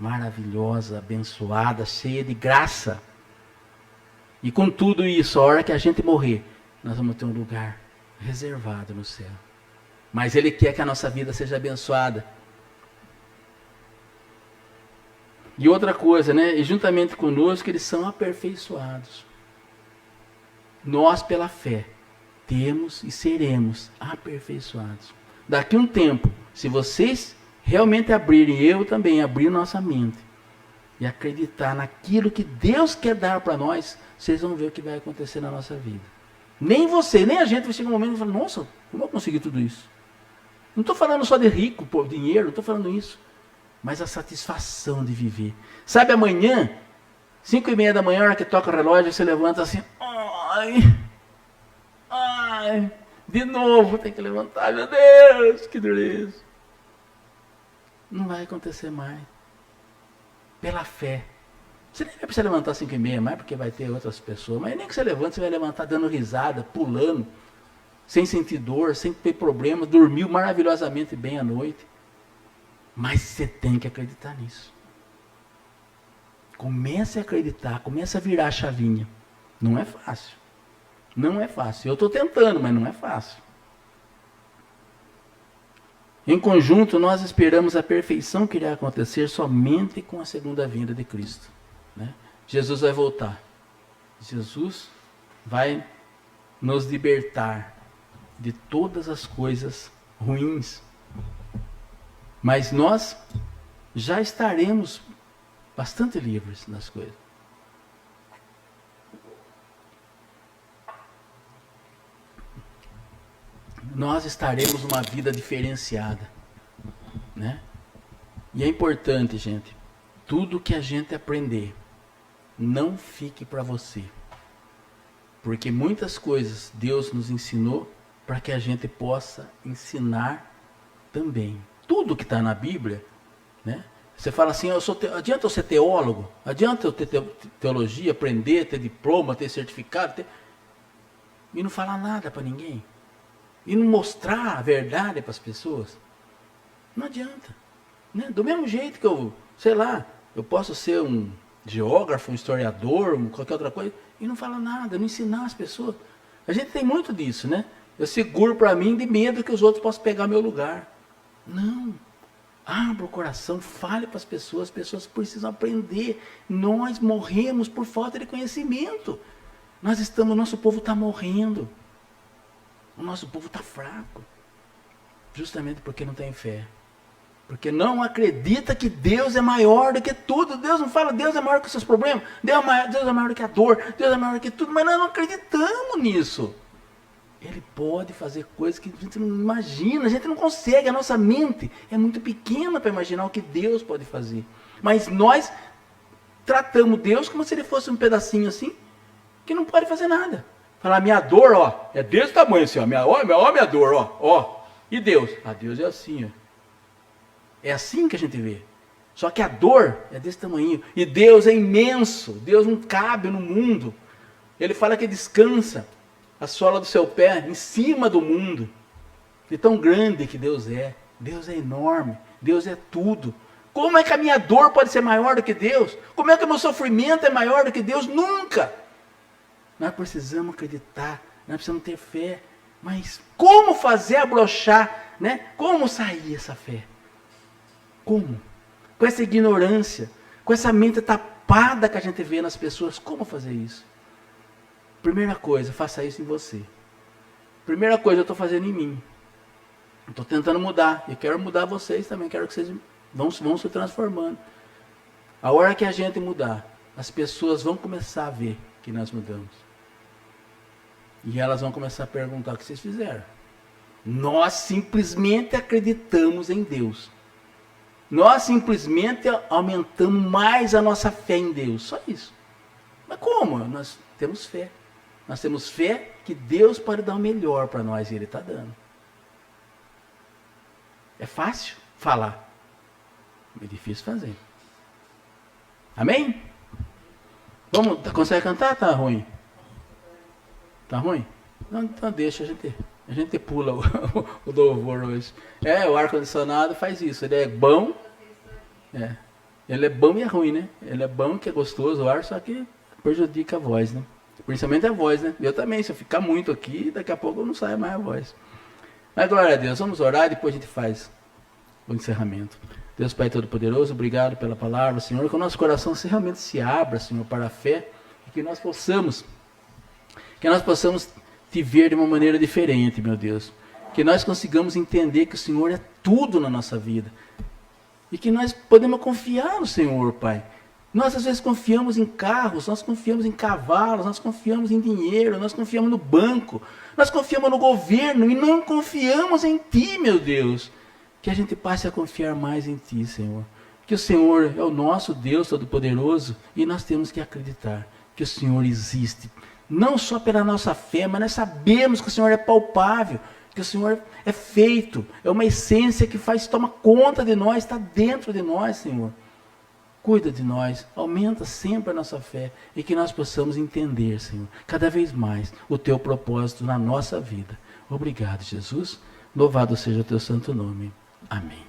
maravilhosa, abençoada, cheia de graça. E com tudo isso, a hora que a gente morrer, nós vamos ter um lugar reservado no céu. Mas Ele quer que a nossa vida seja abençoada. E outra coisa, né? E juntamente conosco, eles são aperfeiçoados. Nós, pela fé, temos e seremos aperfeiçoados. Daqui a um tempo, se vocês realmente abrirem, eu também, abrir nossa mente e acreditar naquilo que Deus quer dar para nós, vocês vão ver o que vai acontecer na nossa vida. Nem você, nem a gente vai chegar um momento e falar, nossa, como eu consegui tudo isso? Não estou falando só de rico, por dinheiro, não estou falando isso. Mas a satisfação de viver. Sabe, amanhã, 5:30 da manhã, a hora que toca o relógio, você levanta assim, ai, de novo tem que levantar, meu Deus, que dureza. Não vai acontecer mais. Pela fé. Você nem vai precisar levantar 5:30 mais, porque vai ter outras pessoas, mas nem que você levante, você vai levantar dando risada, pulando, sem sentir dor, sem ter problema, dormiu maravilhosamente bem à noite. Mas você tem que acreditar nisso. Comece a acreditar, comece a virar a chavinha. Não é fácil. Não é fácil. Eu estou tentando, mas não é fácil. Em conjunto, nós esperamos a perfeição que irá acontecer somente com a segunda vinda de Cristo. Né? Jesus vai voltar. Jesus vai nos libertar de todas as coisas ruins. Mas nós já estaremos bastante livres das coisas. Nós estaremos numa vida diferenciada, né? E é importante, gente, tudo que a gente aprender, não fique para você. Porque muitas coisas Deus nos ensinou para que a gente possa ensinar também. Tudo que está na Bíblia, né? Você fala assim, adianta eu ser teólogo? Adianta eu ter teologia, aprender, ter diploma, ter certificado? E não falar nada para ninguém? E não mostrar a verdade para as pessoas? Não adianta. Né? Do mesmo jeito que eu posso ser um geógrafo, um historiador, qualquer outra coisa, e não falar nada, não ensinar as pessoas. A gente tem muito disso, né? Eu seguro para mim de medo que os outros possam pegar meu lugar. Não. Abra o coração, fale para as pessoas precisam aprender. Nós morremos por falta de conhecimento. Nosso povo está morrendo. O nosso povo está fraco. Justamente porque não tem fé. Porque não acredita que Deus é maior do que tudo. Deus não fala, Deus é maior que os seus problemas. Deus é maior do que a dor. Deus é maior do que tudo. Mas nós não acreditamos nisso. Ele pode fazer coisas que a gente não imagina. A gente não consegue. A nossa mente é muito pequena para imaginar o que Deus pode fazer. Mas nós tratamos Deus como se ele fosse um pedacinho assim, que não pode fazer nada. Falar, minha dor, ó, é desse tamanho assim, ó. Minha dor, ó. E Deus? Deus é assim, ó. É assim que a gente vê. Só que a dor é desse tamanho. E Deus é imenso. Deus não cabe no mundo. Ele fala que descansa a sola do seu pé em cima do mundo. De tão grande que Deus é. Deus é enorme. Deus é tudo. Como é que a minha dor pode ser maior do que Deus? Como é que o meu sofrimento é maior do que Deus? Nunca! Nós precisamos acreditar. Nós precisamos ter fé. Mas como fazer abrochar? Né? Como sair essa fé? Como? Com essa ignorância, com essa mente tapada que a gente vê nas pessoas, como fazer isso? Primeira coisa, faça isso em você. Primeira coisa, eu estou fazendo em mim. Estou tentando mudar. E quero mudar vocês também. Quero que vocês vão se transformando. A hora que a gente mudar, as pessoas vão começar a ver que nós mudamos. E elas vão começar a perguntar o que vocês fizeram. Nós simplesmente acreditamos em Deus. Nós simplesmente aumentamos mais a nossa fé em Deus. Só isso. Mas como? Nós temos fé. Nós temos fé que Deus pode dar o melhor para nós e Ele está dando. É fácil falar. É difícil fazer. Amém? Vamos, consegue cantar? Tá ruim? Tá ruim? Não, então deixa, a gente pula o louvor hoje. O ar-condicionado faz isso. Ele é bom. Ele é bom e é ruim, né? Ele é bom, que é gostoso o ar, só que prejudica a voz, né? Principalmente a voz, né? Eu também, se eu ficar muito aqui, daqui a pouco eu não saio mais a voz. Mas glória a Deus, vamos orar e depois a gente faz o encerramento. Deus Pai Todo-Poderoso, obrigado pela palavra, Senhor, que o nosso coração realmente se abra, Senhor, para a fé, e que nós possamos te ver de uma maneira diferente, meu Deus. Que nós consigamos entender que o Senhor é tudo na nossa vida. E que nós podemos confiar no Senhor, Pai. Nós às vezes confiamos em carros, nós confiamos em cavalos, nós confiamos em dinheiro, nós confiamos no banco, nós confiamos no governo e não confiamos em Ti, meu Deus. Que a gente passe a confiar mais em Ti, Senhor. Que o Senhor é o nosso Deus Todo-Poderoso e nós temos que acreditar que o Senhor existe. Não só pela nossa fé, mas nós sabemos que o Senhor é palpável, que o Senhor é feito, é uma essência que toma conta de nós, está dentro de nós, Senhor. Cuida de nós, aumenta sempre a nossa fé e que nós possamos entender, Senhor, cada vez mais o Teu propósito na nossa vida. Obrigado, Jesus. Louvado seja o Teu santo nome. Amém.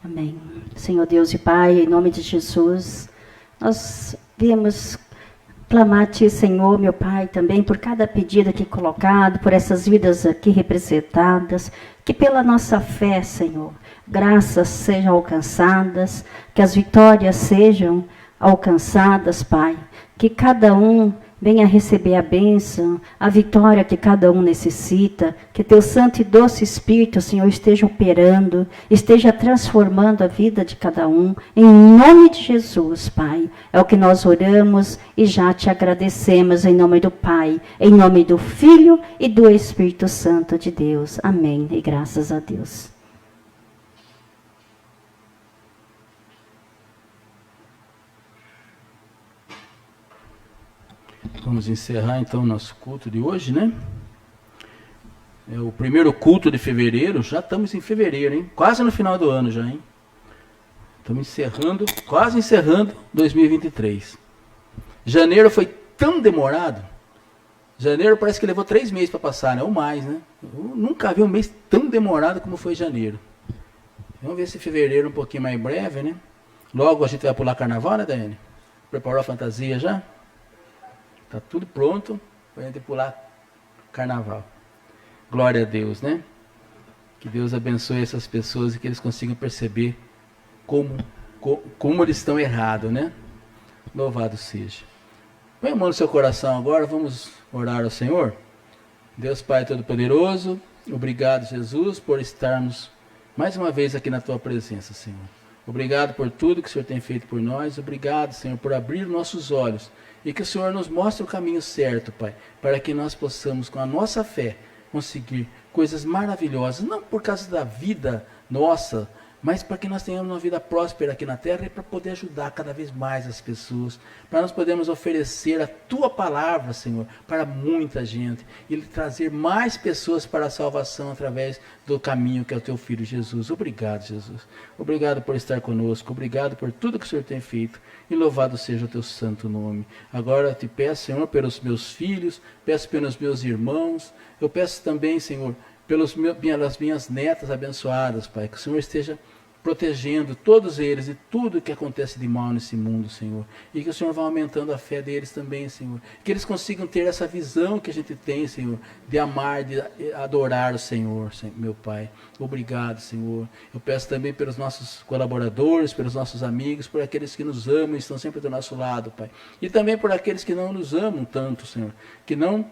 Amém. Senhor Deus e Pai, em nome de Jesus, nós viemos clamar a Ti, Senhor, meu Pai, também por cada pedido aqui colocado, por essas vidas aqui representadas, que pela nossa fé, Senhor, graças sejam alcançadas, que as vitórias sejam alcançadas, Pai, que cada um venha receber a bênção, a vitória que cada um necessita, que Teu Santo e Doce Espírito, Senhor, esteja operando, esteja transformando a vida de cada um, em nome de Jesus, Pai. É o que nós oramos e já Te agradecemos, em nome do Pai, em nome do Filho e do Espírito Santo de Deus. Amém. E graças a Deus.
Vamos encerrar então o nosso culto de hoje, né? É o primeiro culto de fevereiro, já estamos em fevereiro, hein? Quase no final do ano já, hein? Estamos encerrando, quase encerrando 2023. Janeiro foi tão demorado. Janeiro parece que levou 3 meses para passar, né? Ou mais, né? Eu nunca vi um mês tão demorado como foi janeiro. Vamos ver se fevereiro um pouquinho mais breve, né? Logo a gente vai pular carnaval, né, Daiane? Preparou a fantasia já? Tá tudo pronto para a gente pular carnaval. Glória a Deus, né? Que Deus abençoe essas pessoas e que eles consigam perceber como eles estão errados, né? Louvado seja. Põe a mão no seu coração agora, vamos orar ao Senhor. Deus Pai Todo-Poderoso, obrigado, Jesus, por estarmos mais uma vez aqui na Tua presença, Senhor. Obrigado por tudo que o Senhor tem feito por nós. Obrigado, Senhor, por abrir nossos olhos e que o Senhor nos mostre o caminho certo, Pai, para que nós possamos, com a nossa fé, conseguir coisas maravilhosas, não por causa da vida nossa, mas para que nós tenhamos uma vida próspera aqui na terra e para poder ajudar cada vez mais as pessoas, para nós podermos oferecer a Tua palavra, Senhor, para muita gente e trazer mais pessoas para a salvação através do caminho que é o Teu Filho Jesus. Obrigado, Jesus. Obrigado por estar conosco. Obrigado por tudo que o Senhor tem feito e louvado seja o Teu santo nome. Agora eu te peço, Senhor, pelos meus filhos, peço pelos meus irmãos, eu peço também, Senhor, pelas minhas netas abençoadas, Pai, que o Senhor esteja protegendo todos eles e tudo que acontece de mal nesse mundo, Senhor. E que o Senhor vá aumentando a fé deles também, Senhor. Que eles consigam ter essa visão que a gente tem, Senhor, de amar, de adorar o Senhor, meu Pai. Obrigado, Senhor. Eu peço também pelos nossos colaboradores, pelos nossos amigos, por aqueles que nos amam e estão sempre do nosso lado, Pai. E também por aqueles que não nos amam tanto, Senhor, que não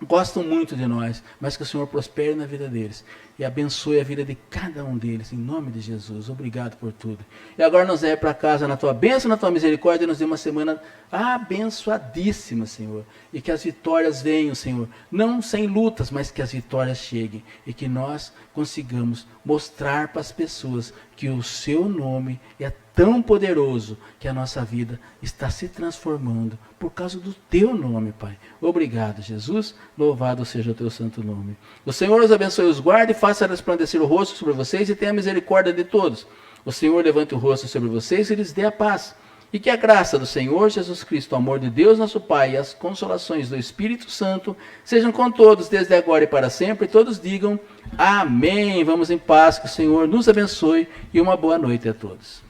gostam muito de nós, mas que o Senhor prospere na vida deles e abençoe a vida de cada um deles, em nome de Jesus. Obrigado por tudo. E agora nós vamos para casa na Tua bênção, na Tua misericórdia, e nos dê uma semana abençoadíssima, Senhor, e que as vitórias venham, Senhor, não sem lutas, mas que as vitórias cheguem, e que nós consigamos mostrar para as pessoas que o Seu nome é tão poderoso que a nossa vida está se transformando por causa do Teu nome, Pai. Obrigado, Jesus. Louvado seja o Teu santo nome. O Senhor os abençoe e os guarde, faça resplandecer o rosto sobre vocês e tenha misericórdia de todos. O Senhor levante o rosto sobre vocês e lhes dê a paz. E que a graça do Senhor Jesus Cristo, o amor de Deus nosso Pai e as consolações do Espírito Santo sejam com todos desde agora e para sempre. E todos digam amém. Vamos em paz, que o Senhor nos abençoe e uma boa noite a todos.